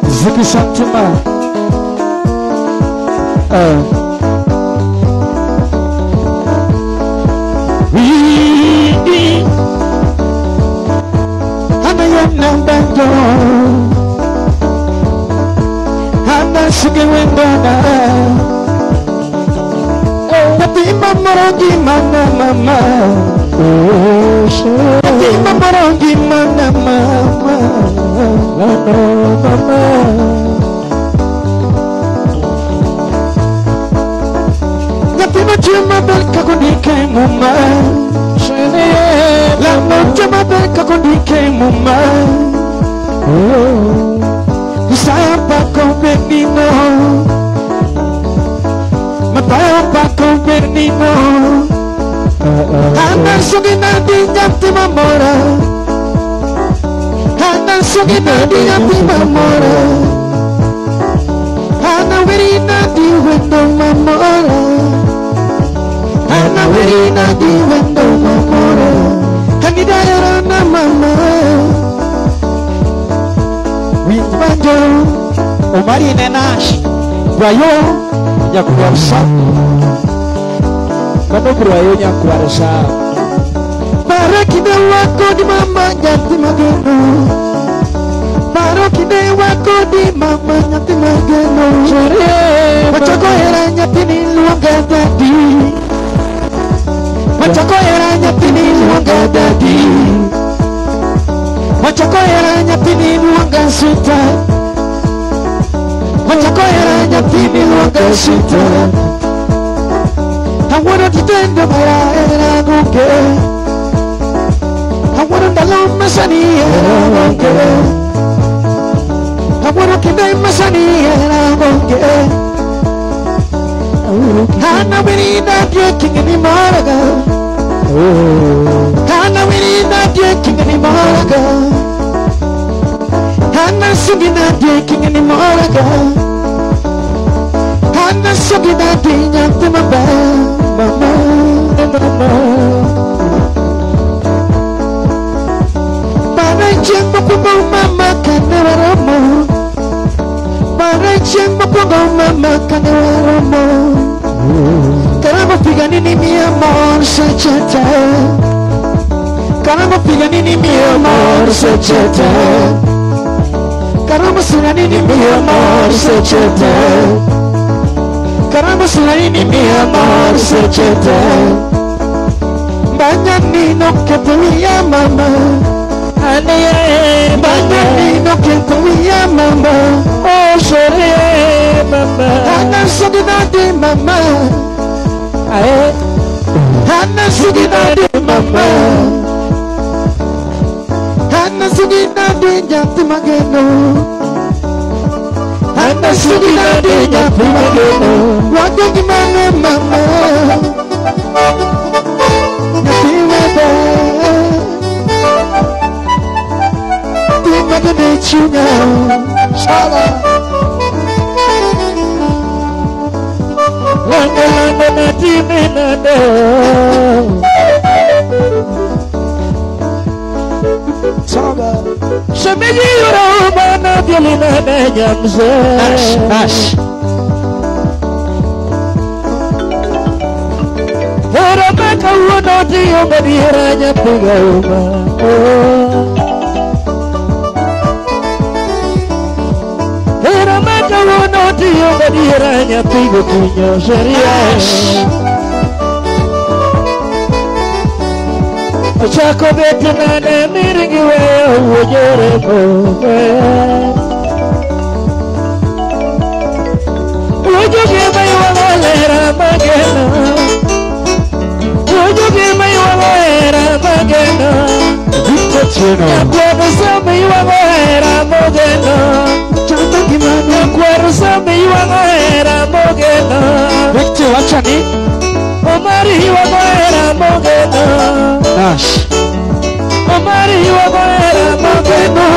Ziki Santima. wendo Hana sugi wendo na Tapi mamorongi mana mama Tapi mamorongi mana mama Mama Tapi macam belka kondike mama La noche ma belka kondike mama Saya pa convenino Mataya pa convenino Hana sugina di nyati mamora Hana sugina di nyati mamora Hana wirina di wendo mamora Hana wirina di wendo mamora Hani dayara na mama Wimbanjo Omari nenash Brayo Nyakuarsa Kano brayo nyakuarsa Barakide wako di mama nyati mageno Barakide wako di mama nyati mageno Machako era nyati ni luanga dadi Machako era nyati ni luanga dadi Machako era nyati ni luanga suta Machako era nyati ni luanga suta I wanna pretend that I don't care I wanna alone my sunny and I don't care I wanna keep my sunny and I don't care I know we need not drinking anymore girl I know we need not drinking anymore girl I'm not singing not drinking anymore girl I'm not singing not drinking after my bed Mama, mama Para jembo pungo mama kanewaramo Para jembo pungo mama kanewaramo Karamo piganini mi amor sechete Karamo piganini mi amor sechete Karamo piganini mi amor sechete Karamo selaini mi amor sechete Banyak nino ketulia mama Ane banyak nino ketulia mama Oh sore mama Hana sugina di mama Hana sugina di mama Hana sugina di nyati mageno Hana sugina di nyati mageno Waktu gimana mama Nyati wada Tima de bechunya Salah Landa landa nati menada Salah Semeji orang mana biolina nyamse Nash Orang kau nanti yang berdiranya pegawai Orang kau nanti yang berdiranya pegawai serius Aku betul miring wajarku Wujudnya mewalera magena Wujudnya mewalera magena Aku rasa mewalera magena Contoh gimana? Aku rasa mewalera magena Bekci wacani Omari wawera magena Nash Omari wawera magena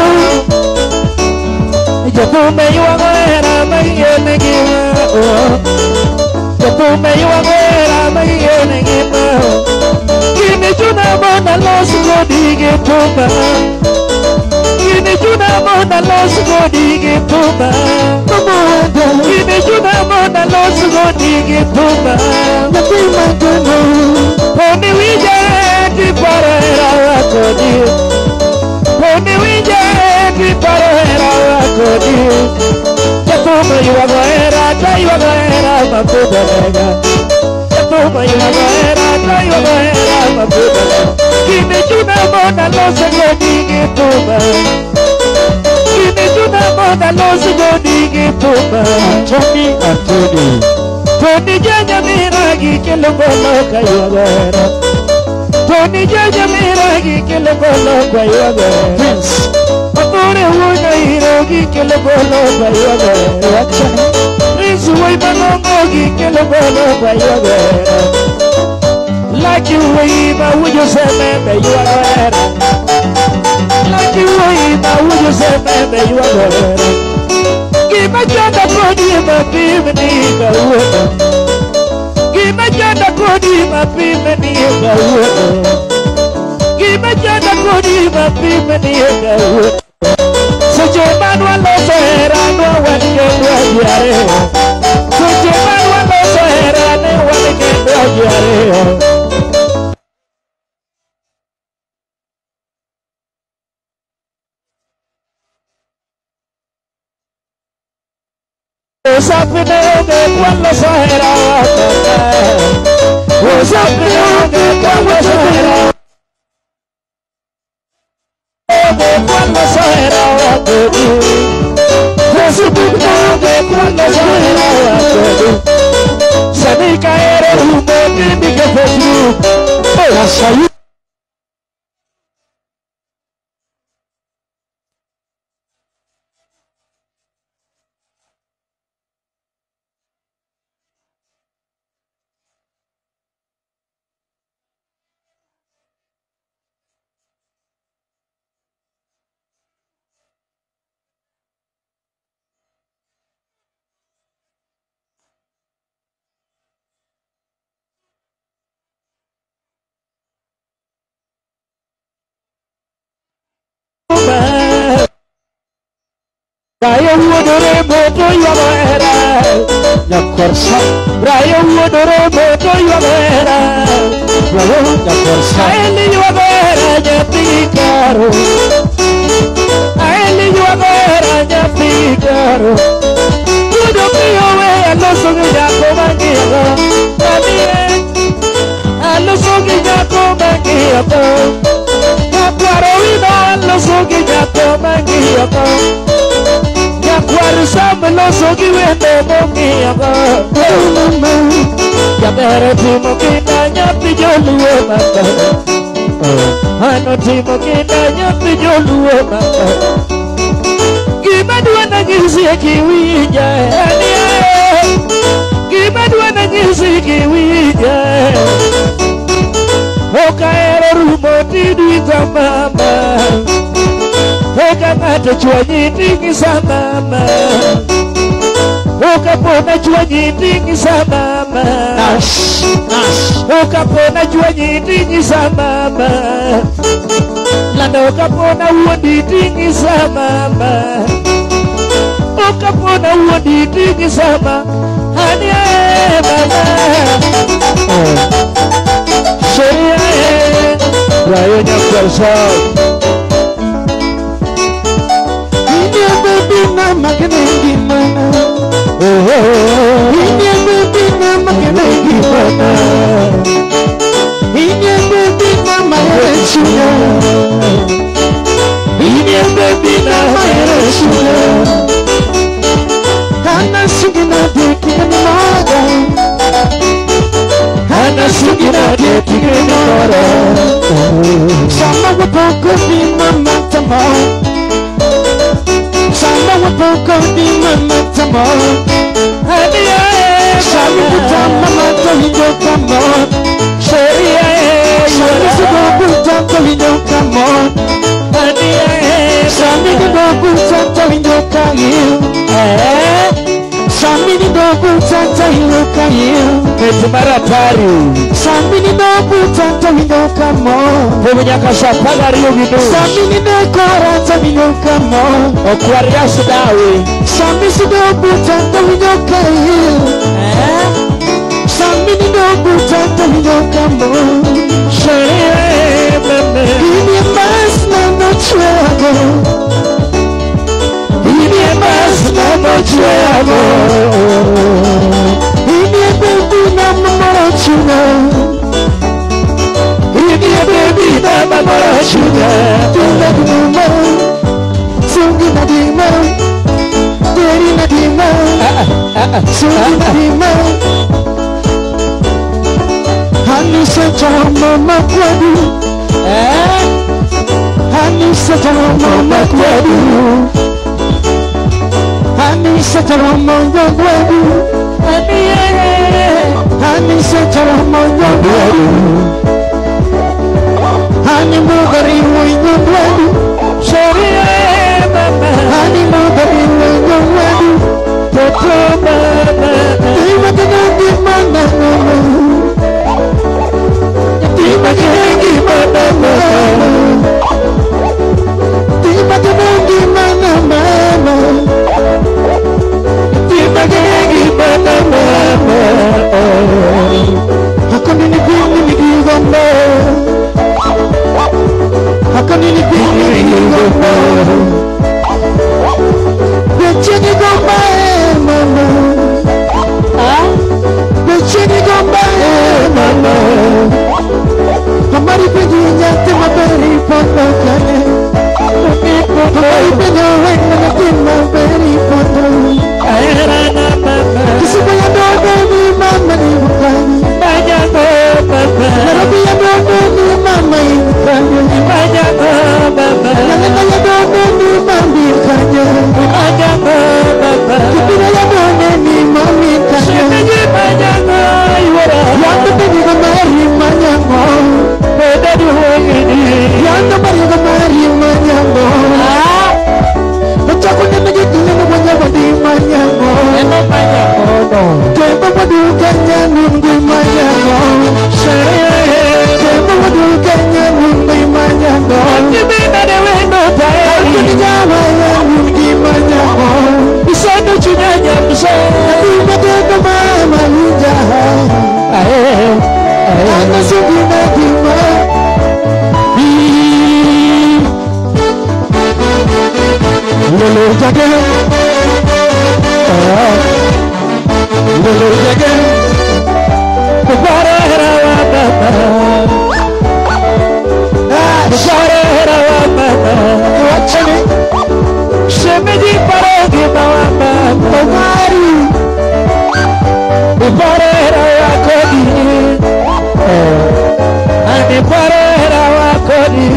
Japume wawera magena Japume wawera magena Kini juna mona los godige tuba Kini juna mona los godige tuba Kini juna mona los godige tuba Nabi magena Poni wija di para era kodi Poni wija di era, Kine juna mona losa godigi tuma. Kine juna mona losa godigi tuma. Tony jaja miragi kelo bolo kayagera. Tony jaja miragi kelo bolo kayagera. Amore uno irogi kelo bolo kayagera. Risu way manongogi kelo bolo kayagera. Like you way, but would you say, baby, you are better? Like you way, but would you say, baby, you are better? Give me just a body, my baby, nigga. Give me just a body, my baby, nigga. Give me just a body, my baby, nigga. So your man will love her, I know what you're doing. So your man will love her, I know what you're doing. What's up in the cuando era? What's up in the cuando era? Cuando era? What's up in the cuando era? Se me caerá un momento que fue tú. Raya wudore moto yamera, yakorsa. Raya wudore moto yamera, yakorsa. Aeli yamera nyapikaro, aeli yamera nyapikaro. Kudo kiyowe alosungi jako mangiyo, amire alosungi jako mangiyo. Yakwaro wino alosungi jako mangiyo. Yakwaro sama losungi wendo mangiyo. Yabere timo kita nyapi joluwe maka. Ano timo kita nyapi joluwe maka. Gimana na ngisi kiwija, gimana na ngisi kiwija. Oka era rumoti di mama, oka mata chwanyi tingi sa mama, oka pona chwanyi tingi sa mama, oka pona chwanyi tingi sa mama, landa oka pona wodi tingi sa mama, oka pona wodi tingi sa mama, hani mama. Raya nyakorsa. Ini baby nama kenengi mana? Ini baby nama kenengi mana? Ini baby nama Yesunya. Ini baby nama Yesunya. Karena sugina dikirim naga. Karena sugina dikirim naga. Sama wapoko di mama tamo. Sama wapoko di mama tamo. Hadiya sama puta mama tohindo kamo. Sheria sama sugo puta tohindo kamo. Hadiya sama sugo puta tohindo kayu. Sami ni dobu tanta hilo kayu. Metumara taru. Sami ni dobu tanta hilo kamo. Pemenya kasapanga rio gitu. Sami ni dekora tanta hilo kamo. Okwaria sudawe. Sami si dobu tanta hilo kayu. Sami ni dobu tanta hilo kamo. Sheria meme. Ini mas na nochuago. Ini mas na nochuago. Ini baby na mama chuna. Sudima Hanisa mama kwadu Hanisa mama kwadu Hanisa mama kwadu Hanisa mama kwadu Hani mugari winyo kwadu Sharia mama Hani mugari winyo kwadu Toto mama Tima kinangi mana mama Tima kinangi mana mama Tima kinangi mana mama Tima kinangi mana mama Hakuni ni bini ni gigomba Hakuni ni bini ni gigomba Bechini gomba mama Bechini gomba mama Hamari penye nyate maberi pondo kane Hamari penye wena nyate maberi pondo Kisiba ya dogo ni mama ni mukani Narabi ya dogo ni mama ni mukani Nalena ya dogo ni mama ni mukani Kipira ya dogo ni mama ni mukani Yandu penye gamari manyango Yandu penye gamari manyango Uchaku nene jitile na manyango di manyango Kemba wadu kanya nungi manyango Kemba wadu kanya nungi manyango Hakuni jawa ya nungi manyango Isano chunyanya Nabi matendo mama hijaha Ana sugi na kima Lolo jage Lolo jage Kubara hera wa mama Kubara hera wa mama Wachani Shemedi parogi mama Kubari Kubara hera wa kodi Ani kubara hera wa kodi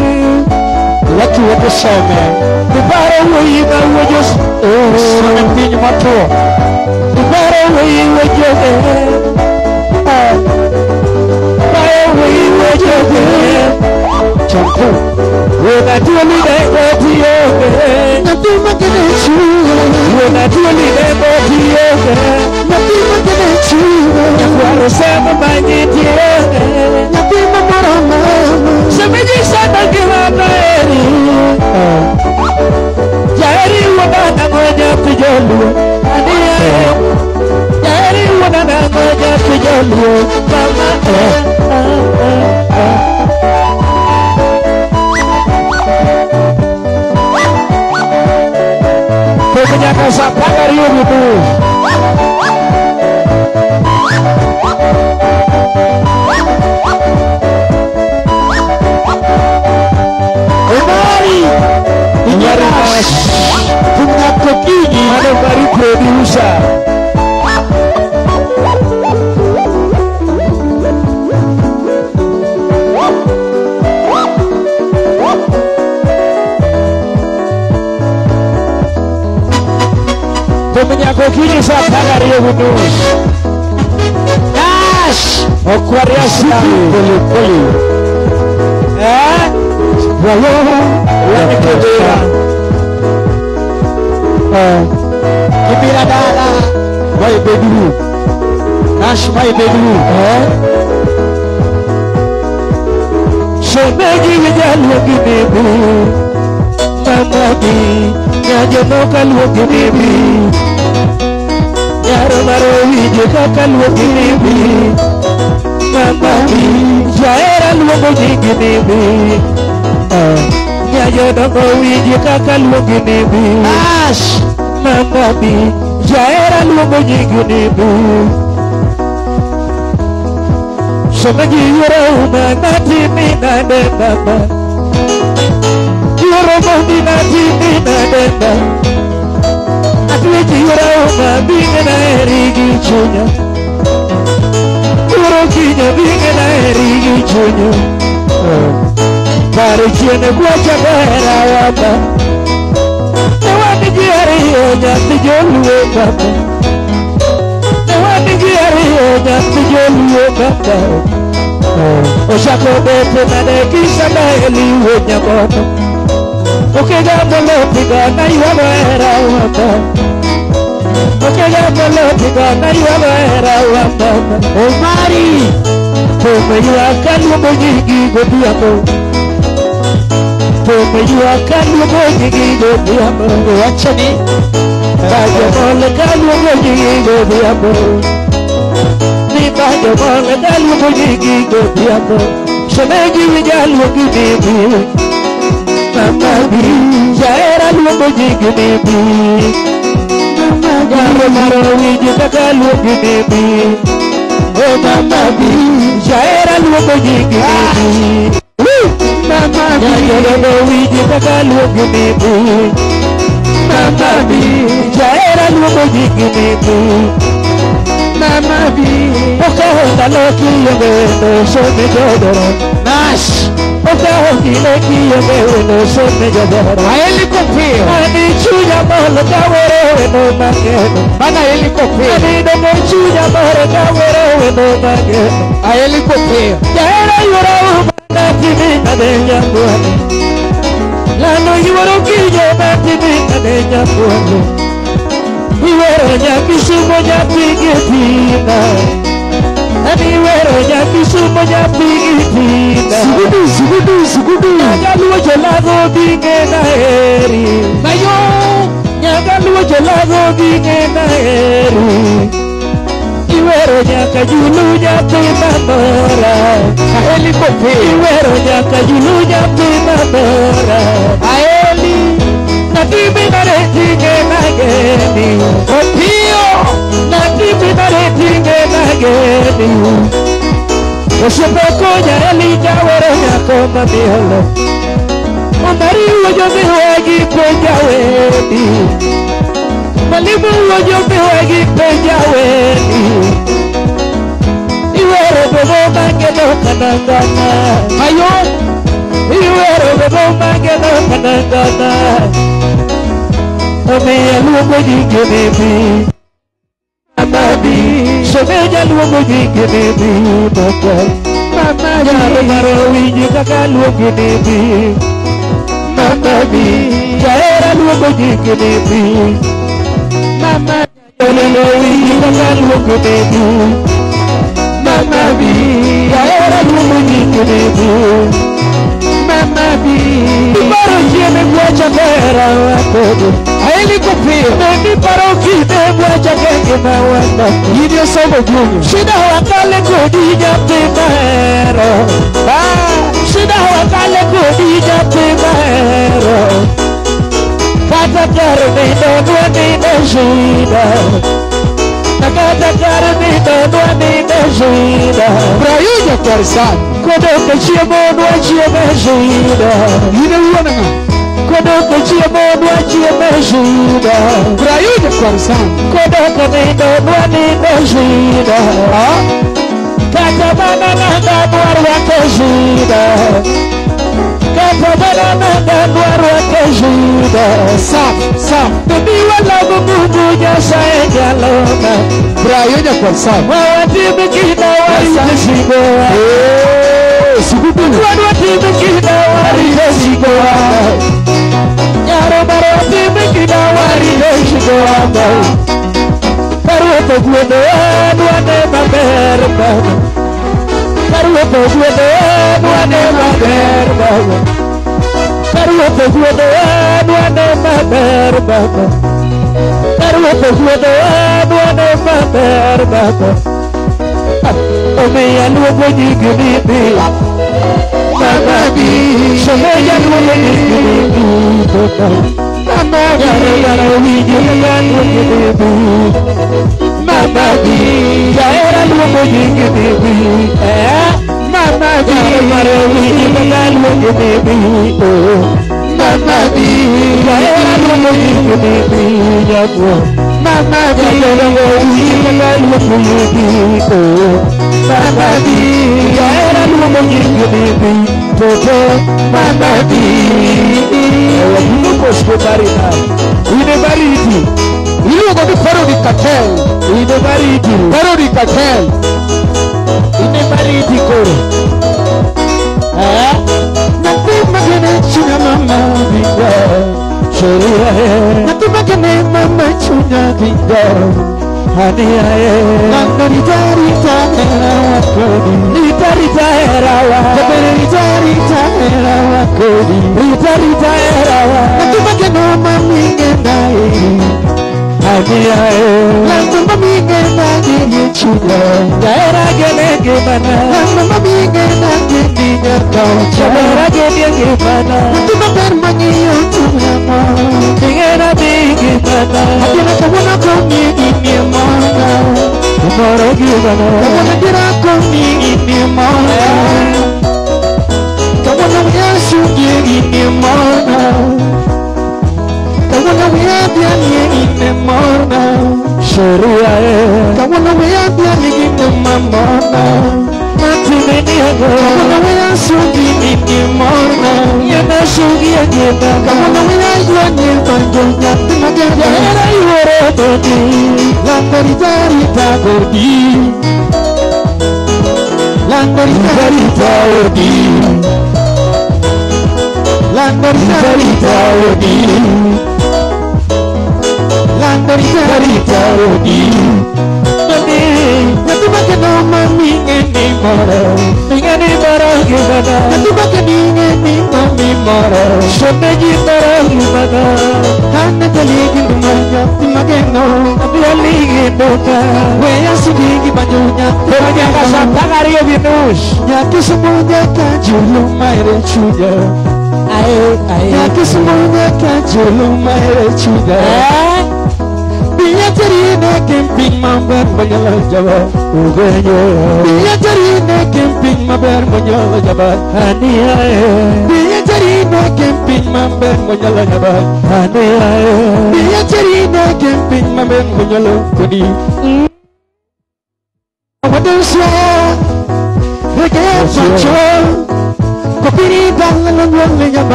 Watu wakusome Kubara wii na wajus Sone pinyi mato Kubara wii wajoge Kubara wii wajoge Champu Wena tuoli dengo tiyoge Natima kene chuwe Wena tuoli dengo tiyoge Natima kene chuwe Nyakwaro sema manyi tiyoge Natima mara mama Semeji sana kila naeri Jairi wadana ngoja kujolu Adiye Jairi wadana ngoja kujolu Mama Pokoknya kasapanga rio gitu Omari Inyarash Punya kokini Ada baru produser Punya kokini sapanga rio gitu Nash Okwaria siki Poli Wayo Wani kebera Kibira dala Mai bedru Nash mai bedru Shemegi vijalu gibibu Mamabi Nyajono kalu gibibi Nyaro maro vijeka kalu gibibi Mamabi Jaera luongo gibibi Nyajono vijeka kalu gibibi Nash Mamabi Jaera luongo gibibi Shemegi yoro umanati minade mama Yoro umanati minade mama Atweji yurauma bingena erigi chunya Yuro kinya bingena erigi chunya Parichiene guacha bera wata Newani giari onya tijoluwe kata Newani giari onya tijoluwe kata Oshako bete nadekisa na eliwe nyamoto Okega molotiga na yuwabera wata Okega molotiga na yuwabera wata Omari Tome yuwakalu mojigi gobiako Tome yuwakalu mojigi gobiako Wachani Bajo mole kalu mojigi gobiako Ni bajo mole kalu mojigi gobiako Shemegi wijalu gibibi Mama bi, jaera luogo jigni bi. Mama maro wiji taka luogo bi. Oh mama bi, jaera luogo jigni bi. Mama bi, jaera wiji taka luogo bi. Mama bi, jaera luogo jigni bi. Mama bi, okahonda loki yobe no shone jodoro. Nash. Okahongile kiyobe no shone jodoro. Helicopter. Ani chuya molo kawere no mageno. Bana helicopter. Ani dogo chuya molo kawere no mageno. Helicopter. Jaera yura ubana tibi kadenya kuano. Lano yura kiyo na tibi kadenya kuano. Iwero nyakisumo nyapigitina. Aniwero nyakisumo nyapigitina. Sugudu Nyagaluo jolago binge na eri Mayo Nyagaluo jolago binge na eri Iwero nyaka julu nyapima mora Aeli kope Iwero nyaka julu nyapima mora Aeli Natibi naretinge na geni Opio Natibi naretinge na geni Osepoko nyali jawere nyakoma miolo Omari uojo miwegi penjaweni Malimu uojo miwegi penjaweni Iwero bebo mangeno kanangana Ayo Iwero bebo mangeno kanangana Ome aluogo jingenibi Mamabi Someja luogo jingenibi Mama yaro maro wiji kaka luogo nibi Mamabi Jaera luogo jingenibi Mama yaro wiji kaka luogo nibi Mamabi Jaera luogo jingenibi Mamabi Ibaro jieme guacha bera wakodo Helicopter Nani paro kide guacha kenge mawanda Yidio sobo junyo Shida wakale kodija primero Shida wakale kodija primero Kata karne dodwa nina shida Nakata karne dodwa nina shida Brayuja karsan Kodoka chiemo dwa chieme shida Yine uwana nga Kodoka chiemo dwa chieme shida Brayuja karsan Kodoka nindo dwa nina shida Kata mana nanda dwar wake shida Kata mana nanda dwar wake shida Saf Bibi wala mungu nyasaye jalona Brayuja karsan Wawati mikina wali shigoa Sugudu Wawati mikina wali shigoa Nyaro marwati mikina wali shigoa Karuoto guedo duane maber bago Karuoto guedo duane maber bago Karuoto guedo duane maber bago Karuoto guedo duane maber bago Omeya luogo jingenibi Mamabi Someya luogo jingenibi Mamabi Yaro wiji kaka luogo Mamabi Jaera luogo jingenibi Mamabi Yaro wiji kaka luogo Mama B, Mama B,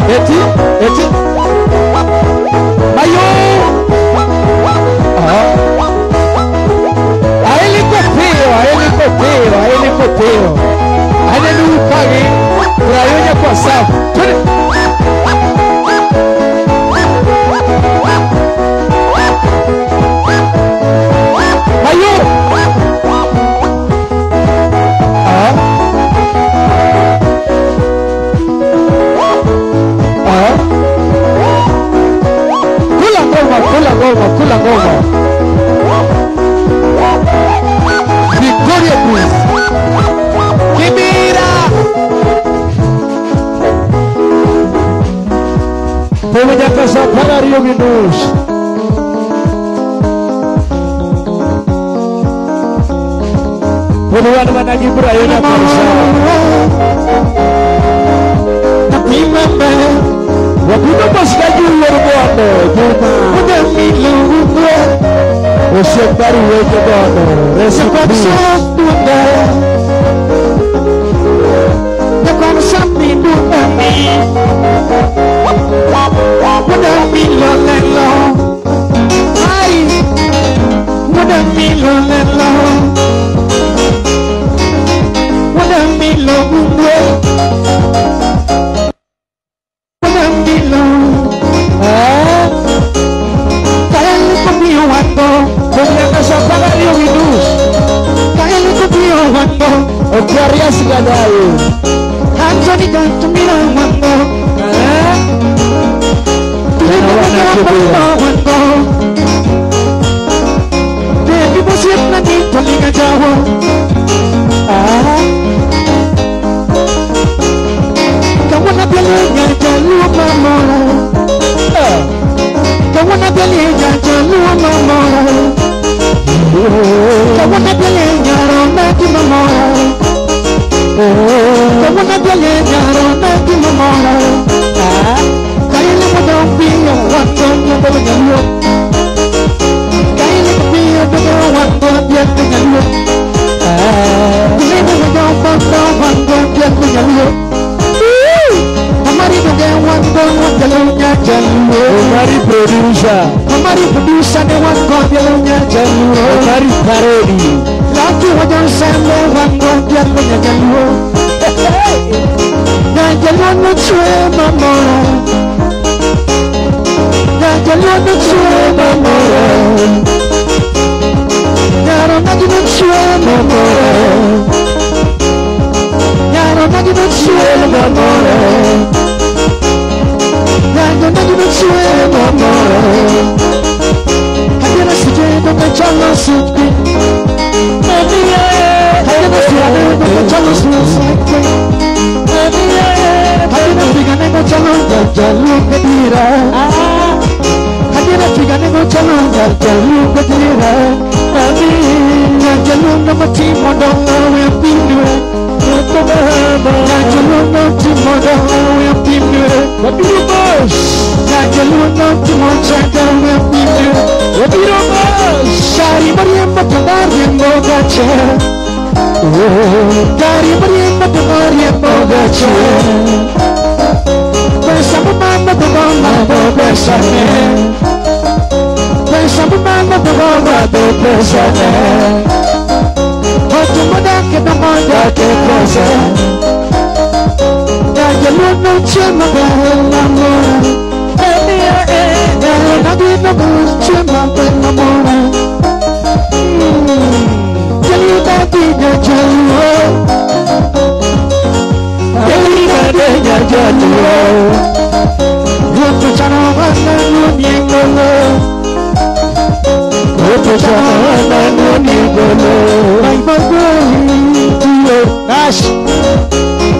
Eti. Mayo. Aele copeo. Aele no pague. Pra eu já passar. Mayo. Kula ngoma. Victoria Cruz. Kibira. Pemuda casa para Rio Minus. Puluhan managi berayo na parsa. Tapi mama Wakuno paskaju yorbono Udah milu Usiak baru wajodono Resepsi Bunda Depan sapi Bunda Udah milu lelo Hai Udah milu lelo Udah milu Bunda Okiaria sigadai Anjani gantu milang wando Tino wana kibira Devi musip na dito liga jawa Kawana belinya jalu mamora Kawana belinya jalu mamora Kawana belinya rona di mamora Kawana belinya rona di mamora Kaila mo daw piyo wato mo belinya lo Kaila mo piyo wato biyak belinya lo Kaila mo daw wato biyak belinya lo Hamari doge wato jalaunya jalu Hamari producer ne wato jalaunya jalu Hamari parodi Laki wajan samle wato biyak belinya jalu Na jalu no chwe mamora Na jalu no chwe mamora Yaro na no chwe mamora Yaro na no chwe mamora Yaro na no chwe mamora Kadena sujeno na chalo sutki Kadena sujeno na chalo sutki Kadena figane no chalo jalu kedira Kadena figane no chalo jalu kedira Kadena jalu no mati modong we pinwe Kadena jalu no mati modong we pinwe Kadena bos jalu no mati modong we pinwe Kadena bos Shari Maryam Matadari Mogache Dari Maryam Matadari Mogache Bersama mama mama bersama Bersama mama mama bersama Waktu muda kita muda kita Ya jalur no cuma belamor Ya nabi no cuma belamor Jalur tadi jalur Jalur jalur Untuk cara mana yang dulu Untuk cara mana yang dulu Baik bagus Nash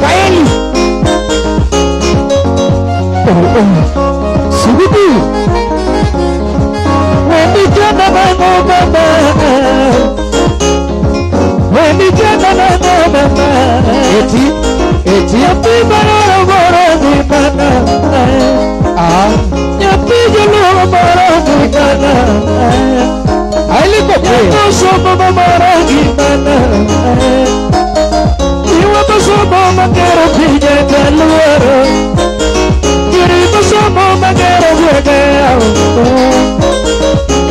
Kaeli Subuti Wendy jana mama Wendy jana mama Eti Yapi bara bara di mana Yapi jalo bara di mana Aili kopi Yapi sopa bara di mana Iwa sopa makero pija keluar berge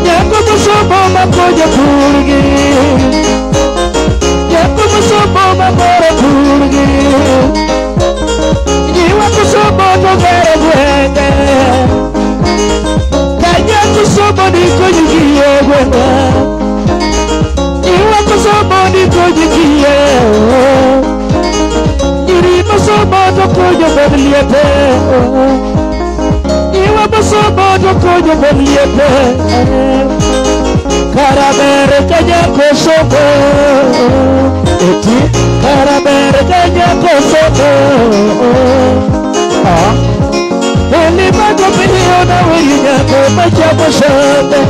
nyako musomo makoja purgi nyako musomo makora purgi jiwa musomo to bere gwende kanya musomo ni kojiye gwende jiwa musomo ni kojiye jiri musomo to koja berliete jiwa musomo to koja berliete karabere kanya kosomo eti karabere kanya kosomo eli mago biliona winya ko machamo shande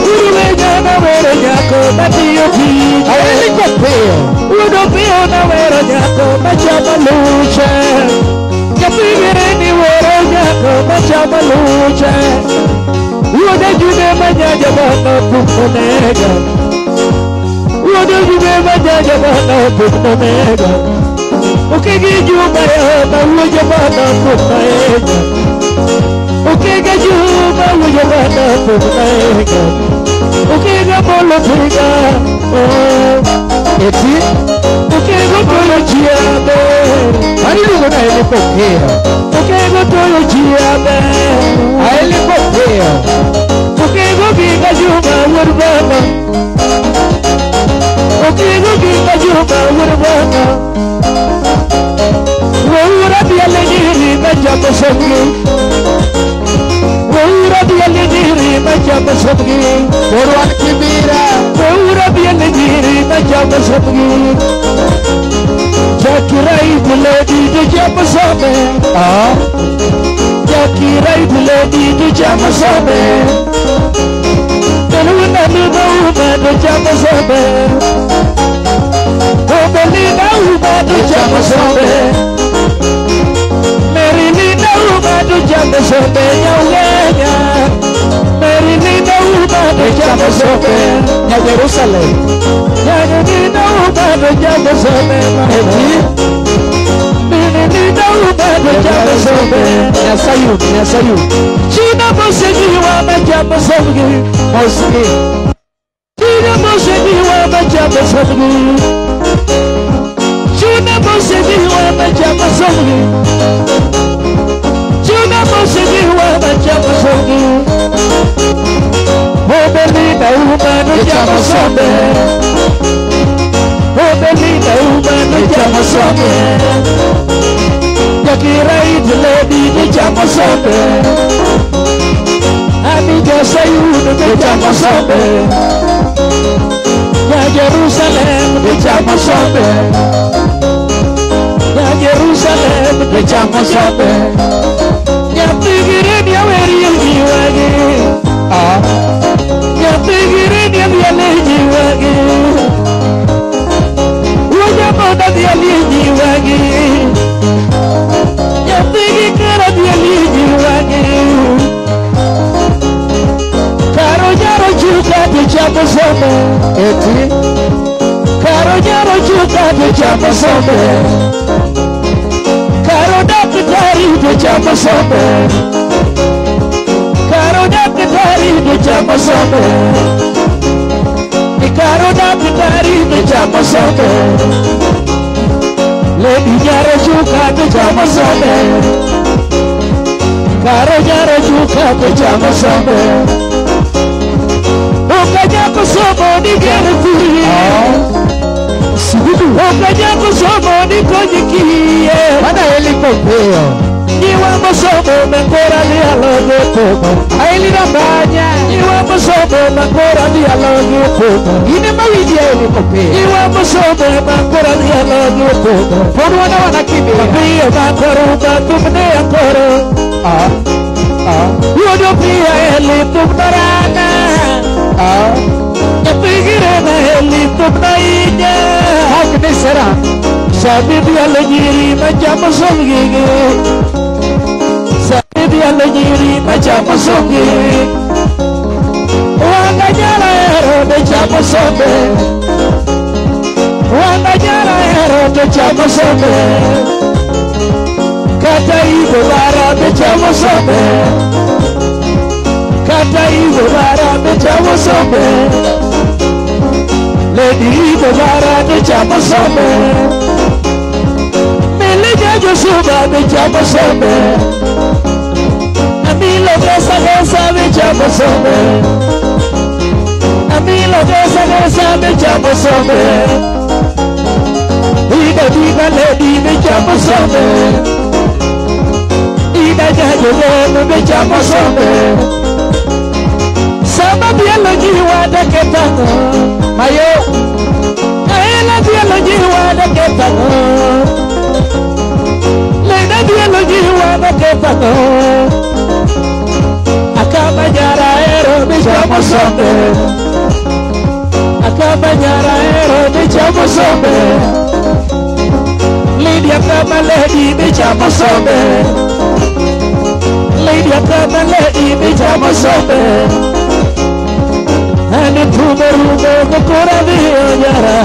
uriwe nyana wero nyako matiyo pi eli ko pio udo pio na wero nyako machamo luche kapigere ni wero nyako machamo luche udo jude manyaja bana pukunega udo jude manyaja bana pukunega ukigi juba ya ujo bana pukunega ukigi juba ujo bana pukunega ukigi bolo piga eti ukigi bolo chiabe arilu na ele popea ukigi bolo chiabe ele popea ukigi biga juba urbana ukigi biga juba urbana Wura biale diri majam sabgi Wura biale diri majam sabgi Korwan kibira Wura biale diri majam sabgi Jakirai buledi de jam sabe Jakirai buledi de jam sabe Teluna nuba de jam sabe Obelina uba de jam sabe Merilina uba do jamba sobe nyawenya Merilina uba do jamba sobe nya Jerusalem Merilina uba do jamba sobe Merilina uba do jamba sobe nya Sayun China mosegi wa majamba sobe Mosegi China mosegi wa majamba sobe China mosegi wa majamba sobe Chuna mosegi wa majama sobe Obelina umano jama sobe Obelina umano jama sobe Yakira idledi de jama sobe Amiga Sayun de jama sobe Ya Jerusalem de jama sobe Ya Jerusalem de jama sobe Yapigirin ya weri jiwagi Yapigirin ya biale jiwagi Uja moda biale jiwagi Yapigikara biale jiwagi Karo jaro juga de jama sobe eti Karo jaro juga de jama sobe Karo dakitari de jama sobe Karo dakitari de jama sobe Karo dakitari de jama sobe Lady jaro juga de jama sobe Karo jaro juga de jama sobe Okanya kusomo ni gerefuri Okanya kusomo ni konyikie Mana eli popeo Iwa masomo mekora ni aloge pomo Aili nambanya Iwa masomo mekora ni aloge pomo Ine mawidi eli popeo Iwa masomo mekora ni aloge pomo Pono wana kimi Pia makoruba tumne akoro Yodo pia eli tumdarana Yapigirana eli tumnaija Hakne sera Sabi biala jiri macam songi Sabi biala jiri macam songi Wanga jala ero de chama songi Wanga jala ero de chama songi kata ibo bara bechamo sombe kata ibo bara bechamo sombe lady ibo bara bechamo sombe melija josuba bechamo sombe amilo gesa bechamo sombe amilo gesa bechamo sombe ida diga lady bechamo sombe ida jajo bechamo sombe sama bielo jiwa da ketano mayo aela bielo jiwa da ketano leda bielo jiwa da ketano akaba jara ero bechamo sombe akaba jara ero bechamo sombe Lydia kama lady bechamo sombe Lydia kama lady bechamo sombe Ani tume rume kukura niyo nyara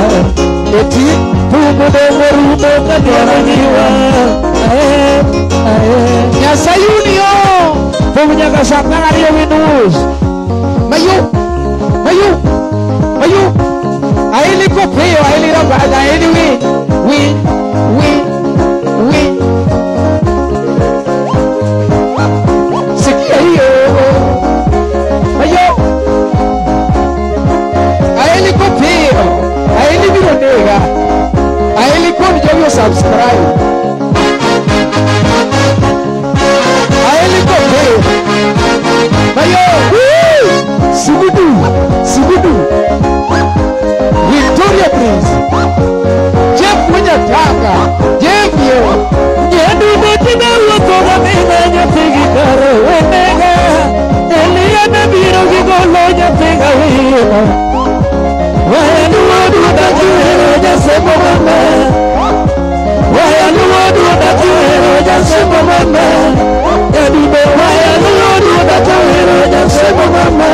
Eti tume rume kukura niwa Nyasayunio Pumunya kasapna ngariyo winus Mayu Mayu Mayu Aili kopeo aili rabaga aili win Sikia hiyo Mayu Aili kopeo Aili vironega Aili koni jovyo subscribe Aili kopeo Mayo Sugudu Victoria Prince Jeff Munyataka Jeff yo Nyedu betina uotoga mina nyatigi karo wenega Elia nabiro gigolo nyatiga wima Wayanu wadu dajuhero jasemo mama Wayanu wadu dajuhero jasemo mama Nyadube wayanu wadu dajuhero jasemo mama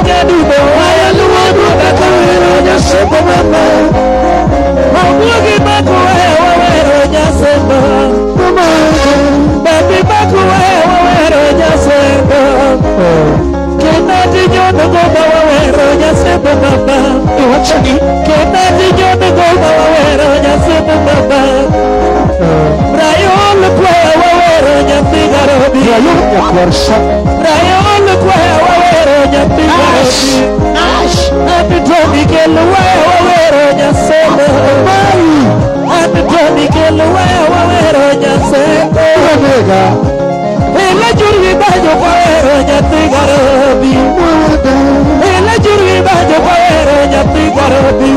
Nyadube wayanu wadu dajuhero jasemo mama Mabugi baku wawero jasemo mama Babi baku wawero jasemo Kenati nyono goma wawero jasemo mama Iwachani Kenati nyono goma wawero jasemo mama Rayol kwa wawero nyatiga robi Rayol kwa kwarsha Rayol kwa wawero nyatiga robi Abitomi kelu wawero jasemo Abitomi kelu wawero jasemo Ela jurwi bajo kwa wawero nyatiga robi Ela jurwi bajo kwa wawero nyatiga robi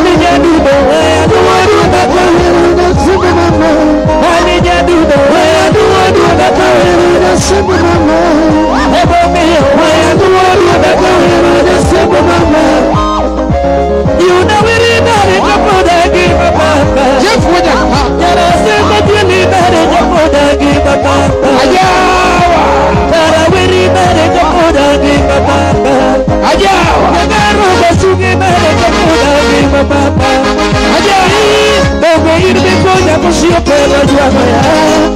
Ninya dudo waya duwadu na kwa wawero jasemo mama Ninya dudo waya duwadu na kwa wawero jasemo mama Ebo miyo waya duwadu na kwa wawero jasemo mama You know it is not in your mother, give a papa. Jeff with a pop. Yara said that you need that in your mother, give a papa. Ayawa. Yara really bad in your mother, give a papa. Ayawa. Yara was to give that in your mother, give a papa. Ayawa. Don't go in before you push your pelo, you are my hand.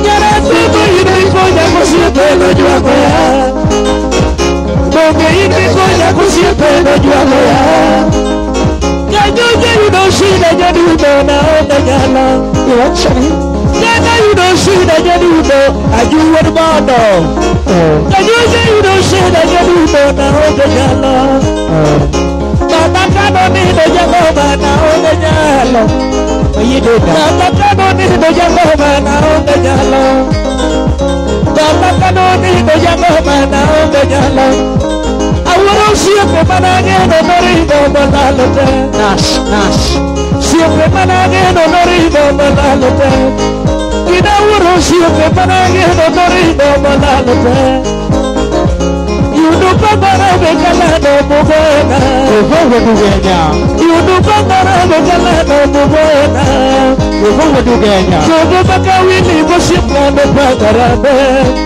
Yara said that you before you push your pelo, you are my hand. Don't go in before you push your pelo, you are my hand. You don't see that you do now, the gala. You watch me. You don't see that you do I do what about now. You don't see that you do now, the gala. Baba cannot need the Jabba now, the gala. You do Baba cannot need the Jabba now, the gala. Baba cannot need the Jabba now, the gala. I will see a woman again on the river, Nash. See a woman again on the river, I will see a woman again on the river, You do Papa Begalado Bogona. You do Papa Begalado Bogona. Jogo Baka Willy Worship on the Pagarabe.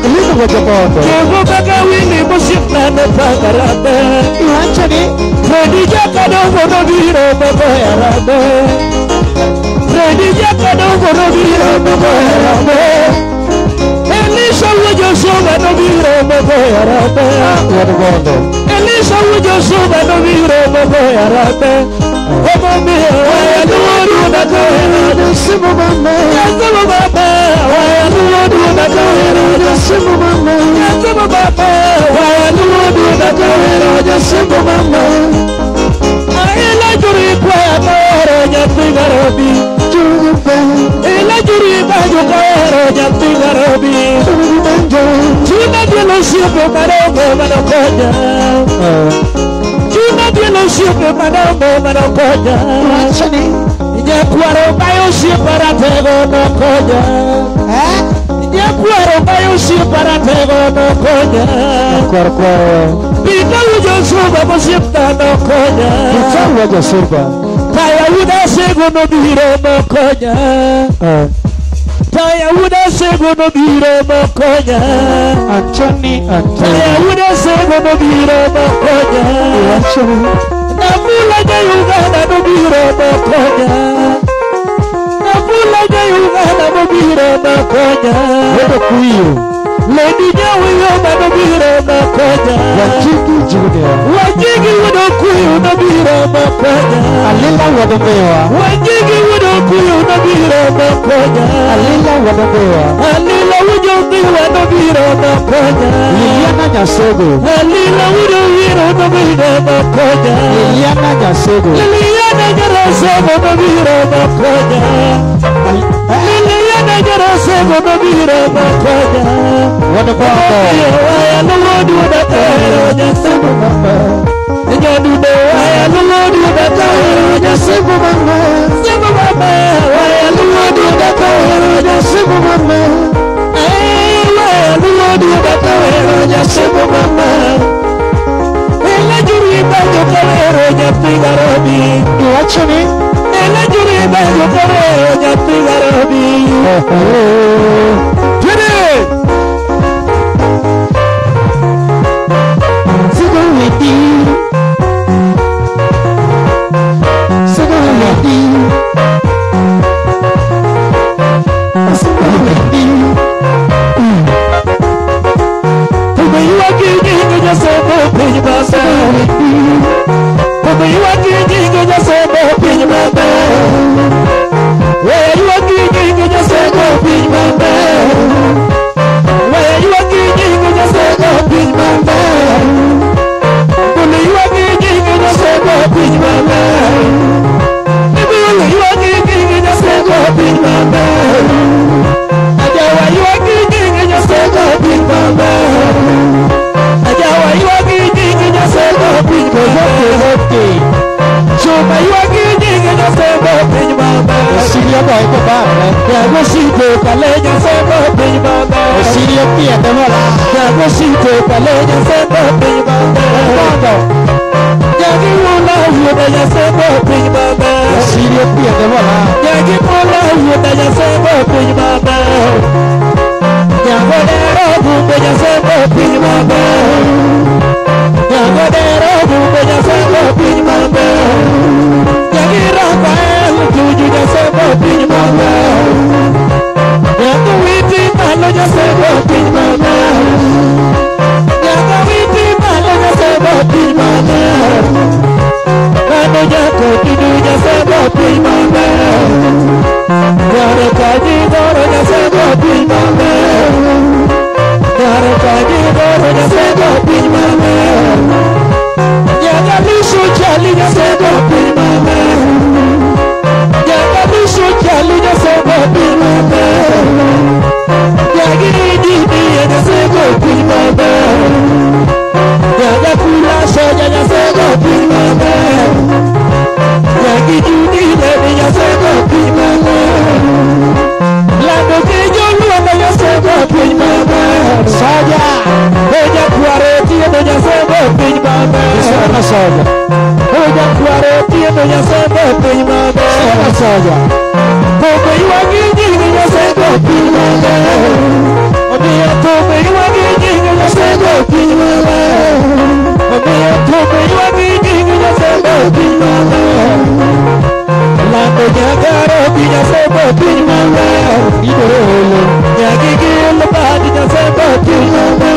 Jogo Baka Willy Worship on the Pagarabe. You actually Ready Jacado for the Viro Bagarabe. Ready Jacado for the Viro Bagarabe. Suba no biro mogoyarate Wadgondo Elisha ujo suba no biro mogoyarate Omo mio waya nuodu na kohera Jasimu mame Jasimu mame waya nuodu na kohera Jasimu mame Jasimu mame waya nuodu na kohera Jasimu mame Ila juri kwa ya kohera Nyatiga robi Juri pe Ila juri banjo kohera Nyatiga robi Juri banjo Chuna dielo siupe marogo manokonya Chuna dielo siupe marogo manokonya Chani Nyakwaro bayo siupara tego nokonya Nyakwaro bayo siupara tego nokonya Nyakwaro Bita ujo suba mosipta nokonya Bita ujo suba Taya uda sego no biro nokonya Taya uda sego no biro nokonya Antoni Taya uda sego no biro nokonya Antoni Namula ja Uganda no biro nokonya Namula ja Uganda no biro nokonya Wado kuyo Lady Jawiyo no biro nokonya Wajigi Junior Wajigi wado kuyo no biro nokonya Alila wado mewa Wajigi wado kuyo no biro nokonya Alila wado mewa Alila wujo mewa no biro nokonya Liliana Nyasego Alila wujo wiro no biro nokonya Liliana Nyasego Liliana Nyasego no biro nokonya Liliana Nyasego no biro nokonya Wado kwako Waya no wadu wadakero Nyasego mama Nyadude waya no wadu wadakero Nyasego mama Nyasego mama Waya no wadu wadakero Nyasego mama Waya no wadu wadakero Nyasego mama Ela juri banjo kalero Nyatiga robi Iwachoni Ela juri banjo kalero Nyatiga robi Twede Sigo weti Sigo weti Sigo weti Kuma yuwa kini Nga sebo pinyi baba Kuma yuwa kini Nga sebo pinyi baba Waya yuwa kini Nga sebo pinyi baba Waya yuwa kini Nga sebo pinyi baba Kuma yuwa kini Nga sebo pinyi baba Kuma yuwa kini Nga sebo pinyi baba Ajawa yuwa kini Nga sebo pinyi baba Ajawa yuwa kini Nga sebo pinyi baba Chuma yuwa kini Nga sebo pinyi baba Siria boy ko baba Yago sito kalenya sebo pinyi baba Siria pia demola Yago sito kalenya sebo pinyi baba Yagi wula yuda ya sebo pinyi baba Siria pia demola Yagi wula yuda ya sebo pinyi baba Yago dero bumbe ya sebo pinyi baba Yago dero bumbe ya sebo pinyi baba Yagi Rafael tuju ya sebo pinyi baba Yago witi malo ya sebo pinyi baba Yago witi malo ya sebo pinyi baba Kano jako tuju ya sebo pinyi baba Yare kaji goro ya sebo pinyi baba Yare kaji goro ya sebo pinyi baba Yaga lisu chali ya sebo pinyi baba Yaga lisu chali ya sebo pinyi baba Yagi didi ya sebo pinyi baba Yaga kula soja ya sebo pinyi baba Yagi judi ya sebo pinyi baba Lando kejo luana ya sebo pinyi baba Soja Oja kuareti ya sebo pinyi baba Sana soja Oja kuareti ya sebo pinyi baba Sana soja Koko iwa gini ya sebo pinyi baba Odia tobe iwa gini ya sebo pinyi baba Odia tobe iwa gini ya sebo pinyi baba Lando nyagaro ya sebo pinyi baba Idolo Nyagigil badi ya sebo pinyi baba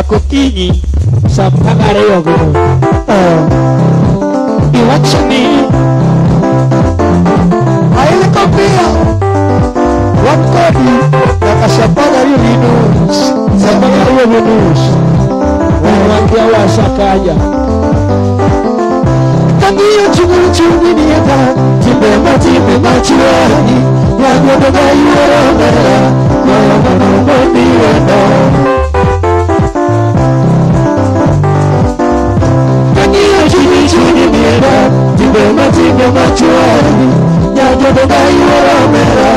Nyako kinyi Sapagare yogo Iwachani Aile kopia Wakodi Nakasapagare linus Sapagare linus Wangia wasakaya Tangiyo chungu nieta Tipe machuani Yagodoga yuoromera Yagodoga niwendo Tangiyo chungu nieta Tipe machuani Yagodoga yuoromera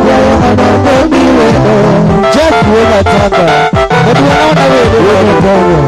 Yagodoga niwendo Jack wena tanga Wadu wanaona wena tanga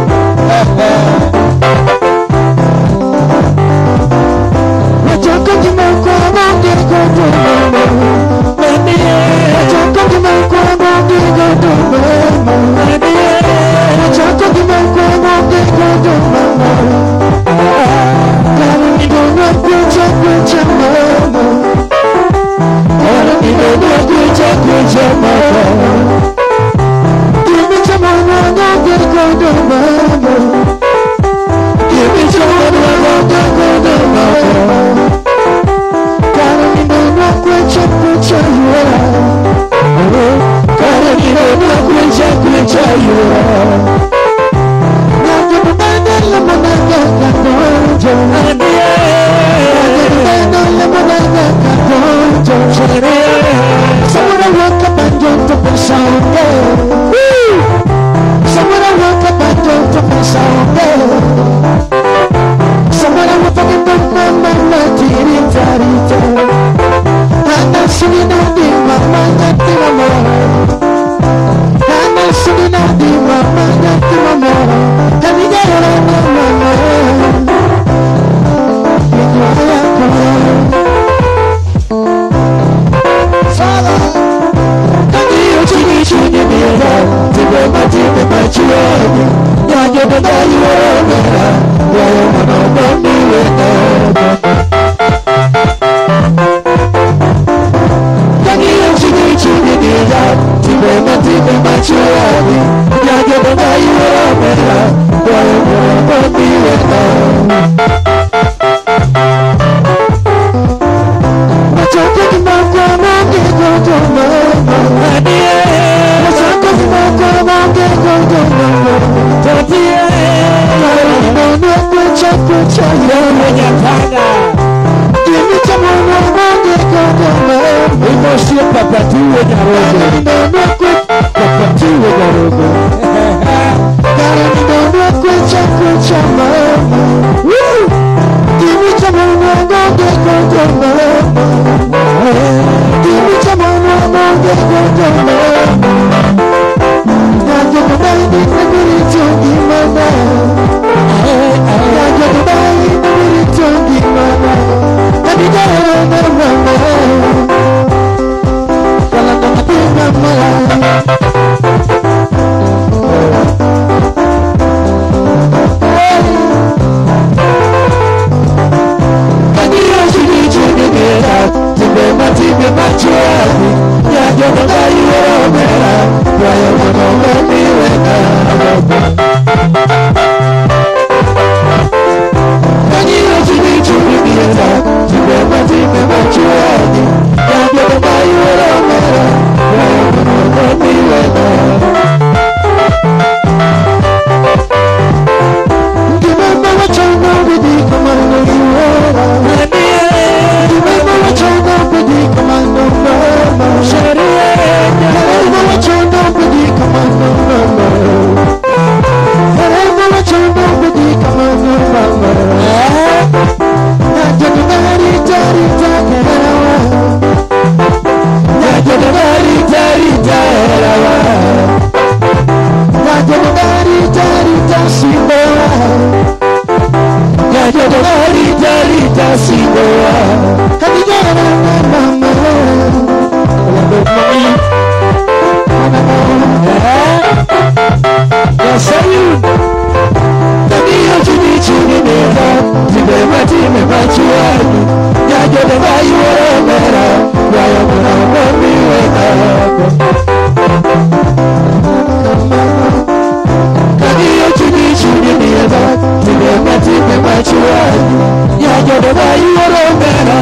Jajoda bayuro mera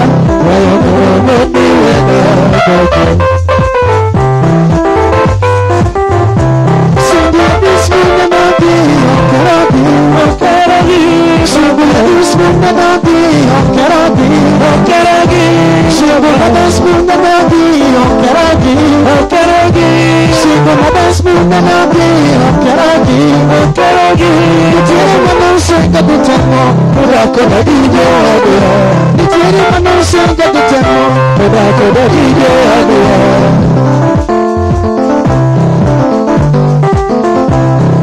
wayamoro niwena Sindya bismina nabi okarabi okaragi Sindya bismina nabi okaragi okaragi Sindya bismina nabi okaragi okaragi Sindya bismina nabi okaragi okaragi Nitiri manusia kadutamo Mudako dadijo adua Nitiri manusia kadutamo Mudako dadijo adua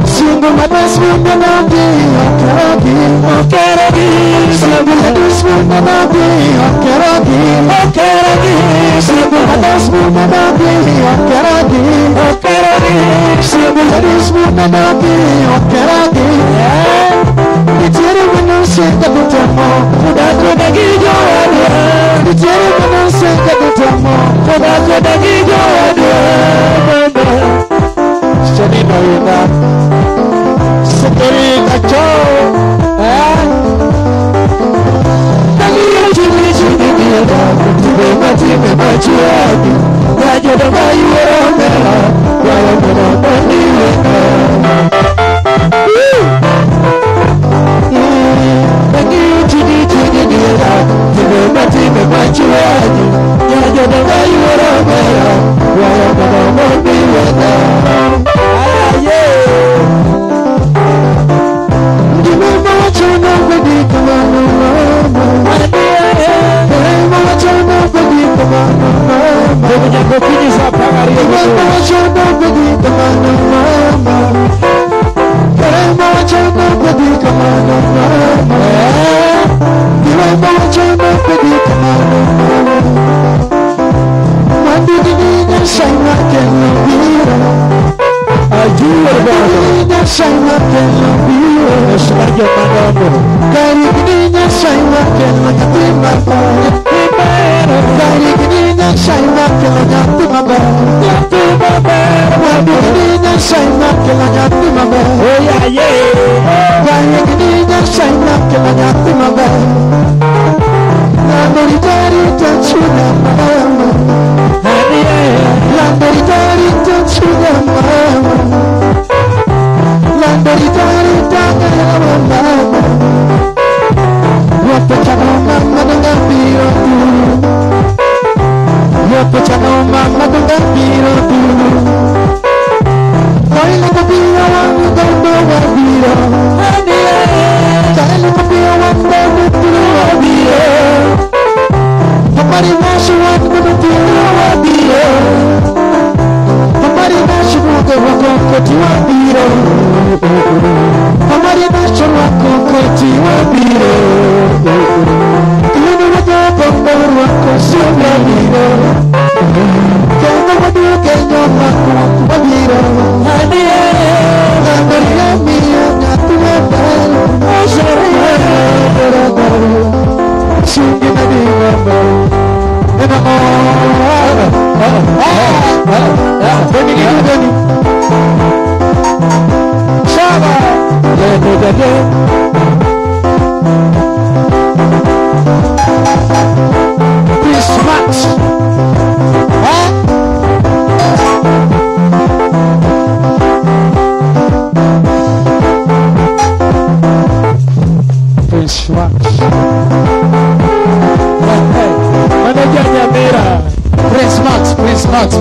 Sungguh matas munda nabi okaragi okaragi Sungguh matas munda nabi okaragi okaragi Sungguh matas munda nabi okaragi okaragi Sungguh matas munda nabi okaragi Nitiri manusia kadutamo Mudako dadijo adua Nitiri manusia kadutamo Mudako dadijo adua Jadi noina Sekeri kacau Cini dia dah mati memacuan Jajoda bayuro mera wayamoro niwena Cini dia dah mati memacuan Jajoda bayuro mera wayamoro niwena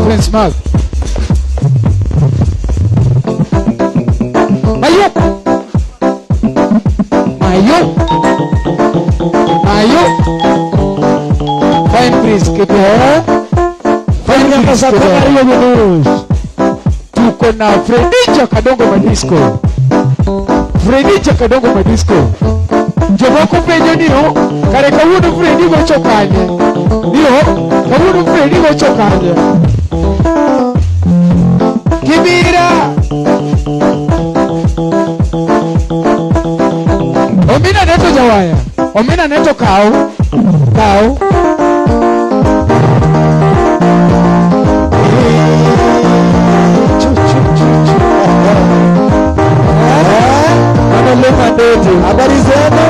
Prince Mark. Mayo. Fine Prince kitu Fine Prince Mario Bunurus. Tuko na Fredicha Kadongo Madisco. Fredicha Kadongo Madisco. Njoboko penyo niyo kare kawudu Fredi gocho kanye. Niyo kawudu Fredi gocho kanye. Kibira Omina neto jawaya Omina neto kao Habari zenu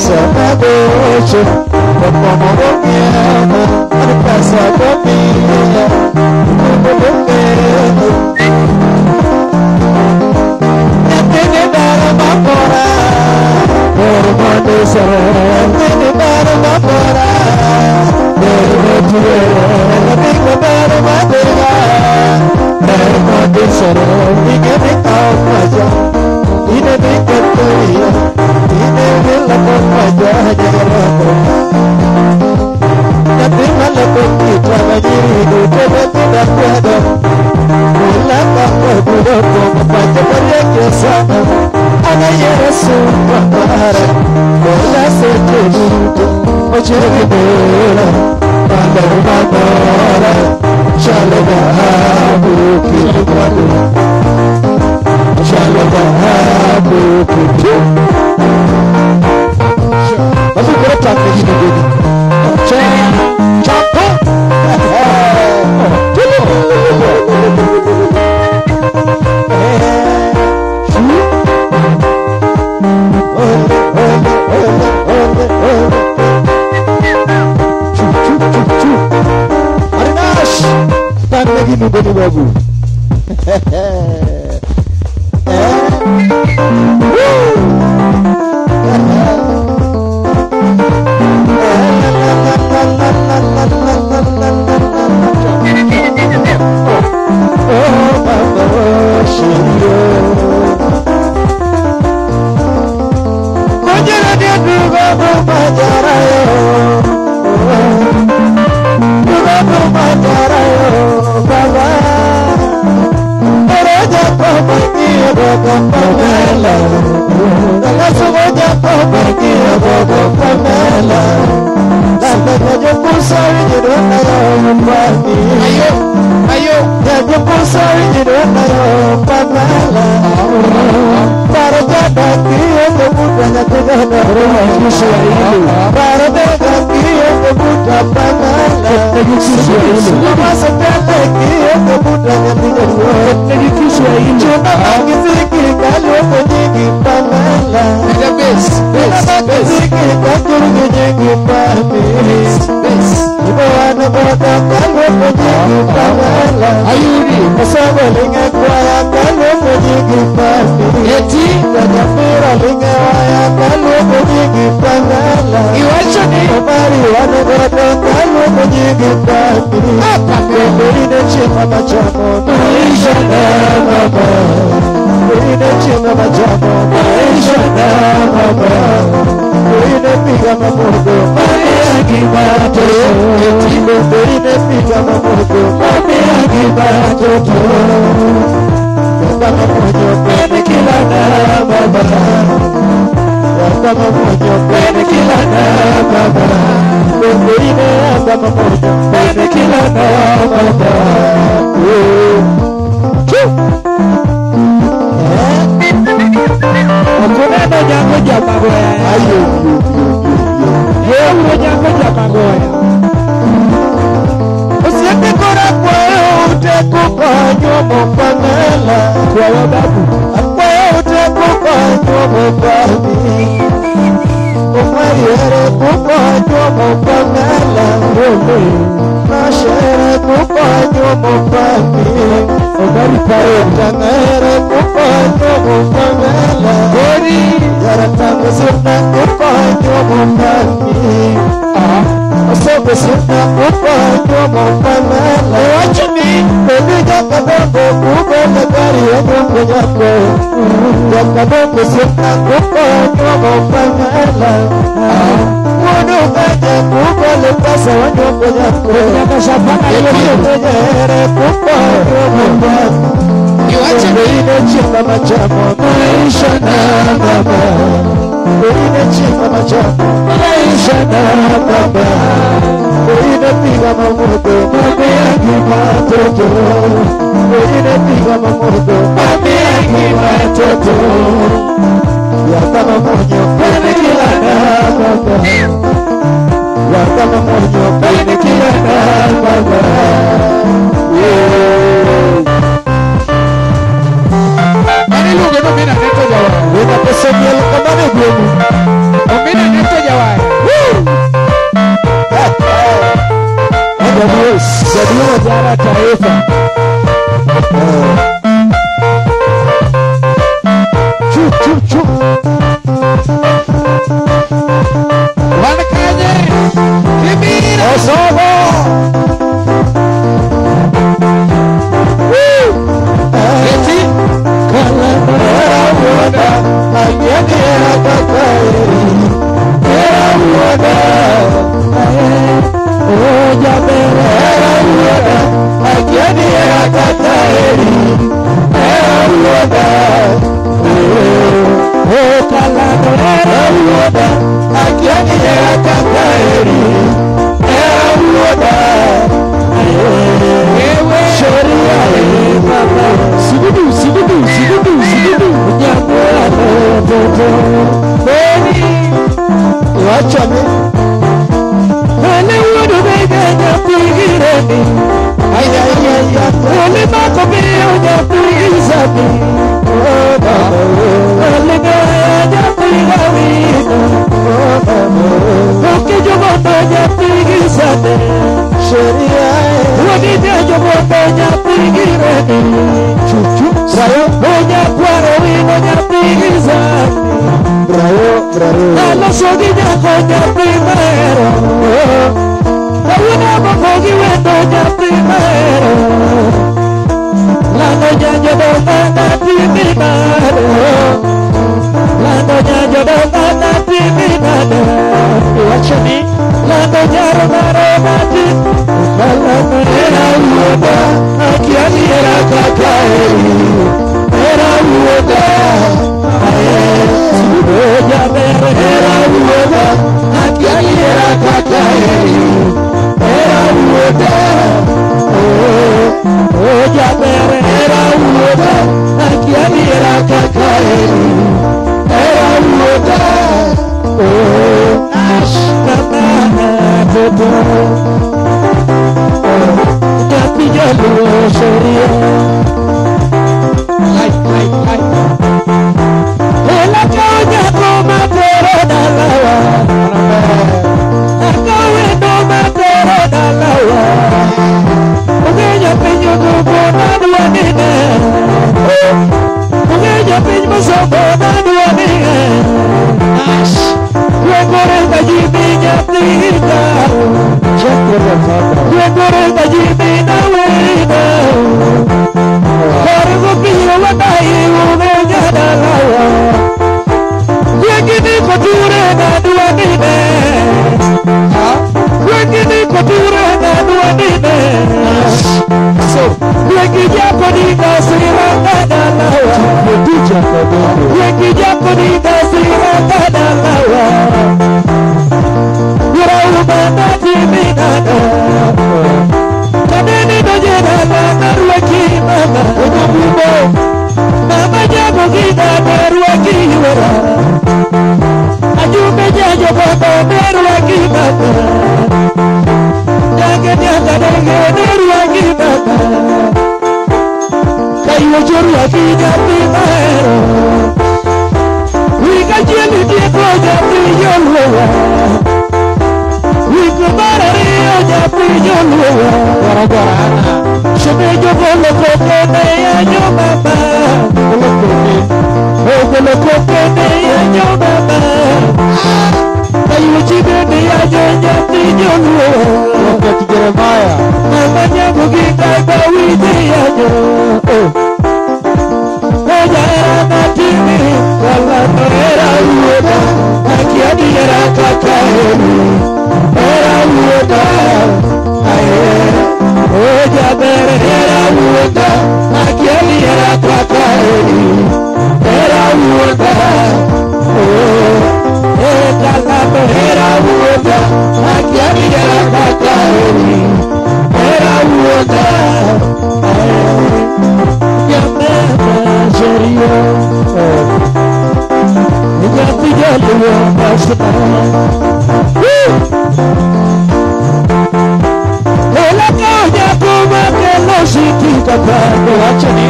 Sama Yesu Kokomo Bokiema Anipasa Bokiema Bokiema Yatene Dara Mapora Bormode Sara Yatene Dara Mapora Bormode Yatene Dara Mapora Bormode Sara Igene Kaumaja Ine Dikatuya Ine Villa Kaumaja Jarako Yatima Lekoki Travagiri Tebeti Dakwada Ula Kakwa Budoko Mapaja Paryake Sana Ana Yesu Kakara Ula Sete Duto Ochege Bora Pandar Mamara Shalada Habu Kirkwadu Shalada Habu Kirkwadu Basu kura takne gini gini Chapo Arinash takne gini gini babu Omina neto jawai. Wale wudu bega nyapigireni. Wale makobeo nyapigizabi. Wale gaya nyapigawina. Oke jogoto nyapigizade. Wadi jogoto nyapigireni. Onya kwaro wino nyapigizade. Allo sogi nyakonya primero. Una mokogi wendo nya primero. Lando nyanyo domana timinado. Lando nyanyo domana timinado. Wachani lando nyaro maromati. Lando era uoda. Akiani era kakaeri. Era uoda. Oja bere era uoda. Akiani era kakaeri. Era uoda. Oja bere era uoda. Akiani era kakaeri. Era uoda. Nash kamana bobo. Tapi jalur syariah. Like. Ela kau jago matero dalawa. Kau endo matero dalawa. Ungenya penyo kubona dua nene. Ungenya penyo masobona dua nene. Ash. Gue goreng gaji minyak tinggi. Gue goreng gaji minyak wina. Baru gue pilih wadai ungenya dalawa. Wengine koture na dua nine. Wengine koture na dua nine. Wengine japo ni kasiranga dalawa. Wengine japo ni kasiranga dalawa. Wiraumana timinada. Kaneni dojena na ruwaki mama. Mama jago gida na ruwaki wera. Ajume jajo baba neru lagi baba. Jangan jangan neru lagi baba. Kayu juru lagi jadi mahero. Wika jeli dia kau jadi jolua. Wika marari jadi jolua. Gara-gara anak. Semejo bolo kokene ayo baba. Bolo kokene ayo baba. Kayu cibede ayo jadi jolua. Waktu Jeremiah. Namanya begitu bawiti ayo. Era timi, kalau era uoda, akiadi era kakaeri, era uoda, oja bere era uoda, akiadi era kakaeri, era uoda, kalamo era uoda, akiadi era kakaeri, era uoda. Ela causa como aquela chiquita para o achani.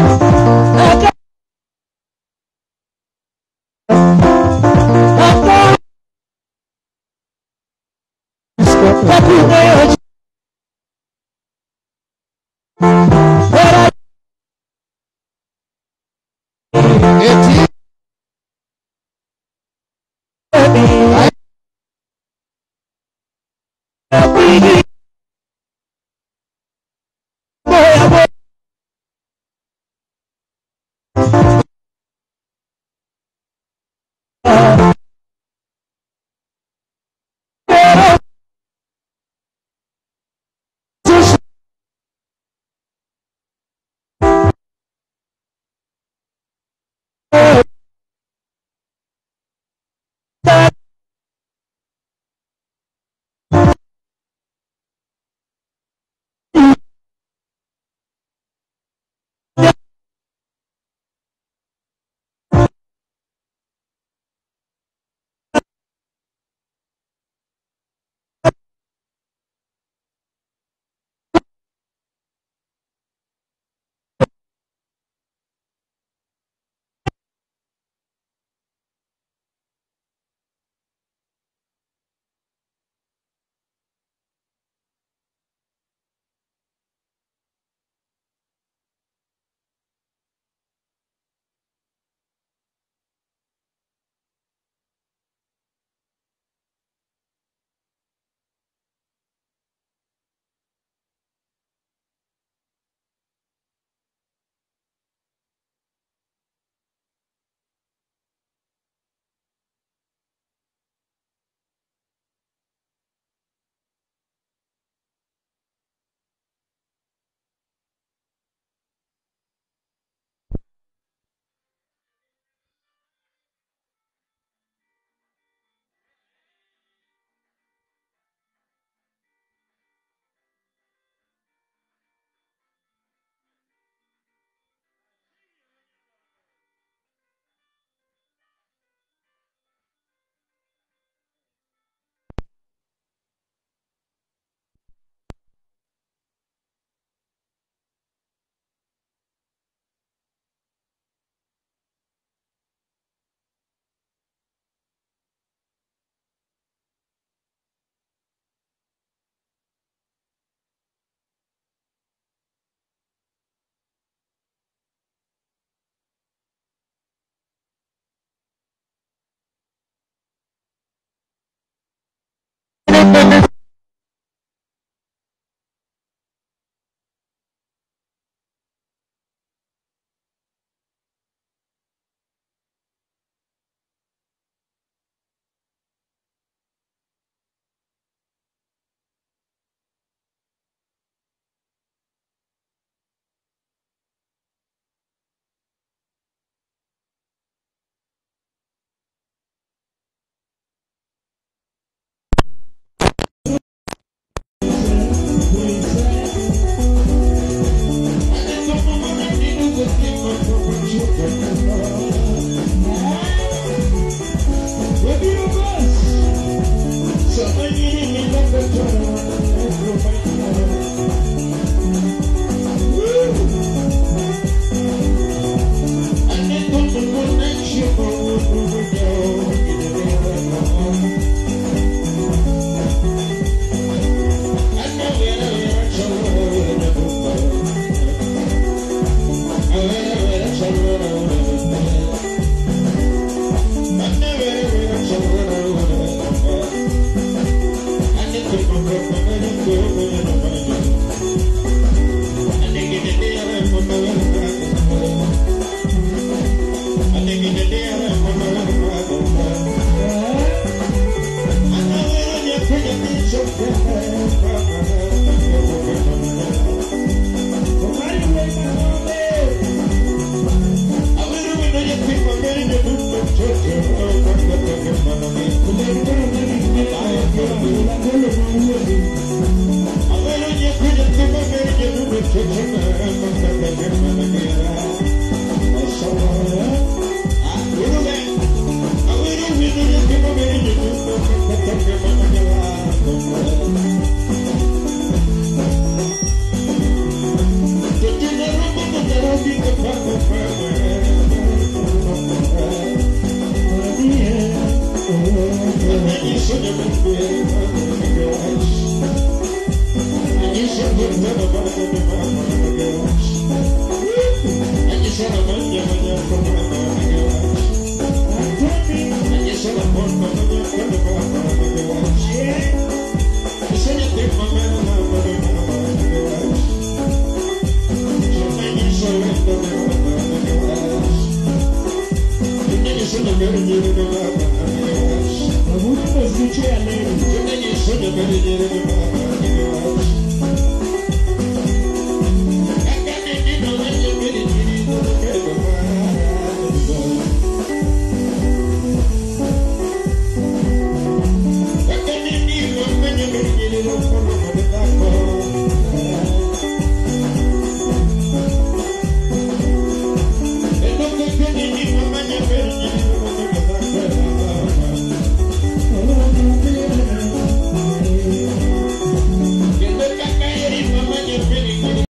Vamos fazer a lei.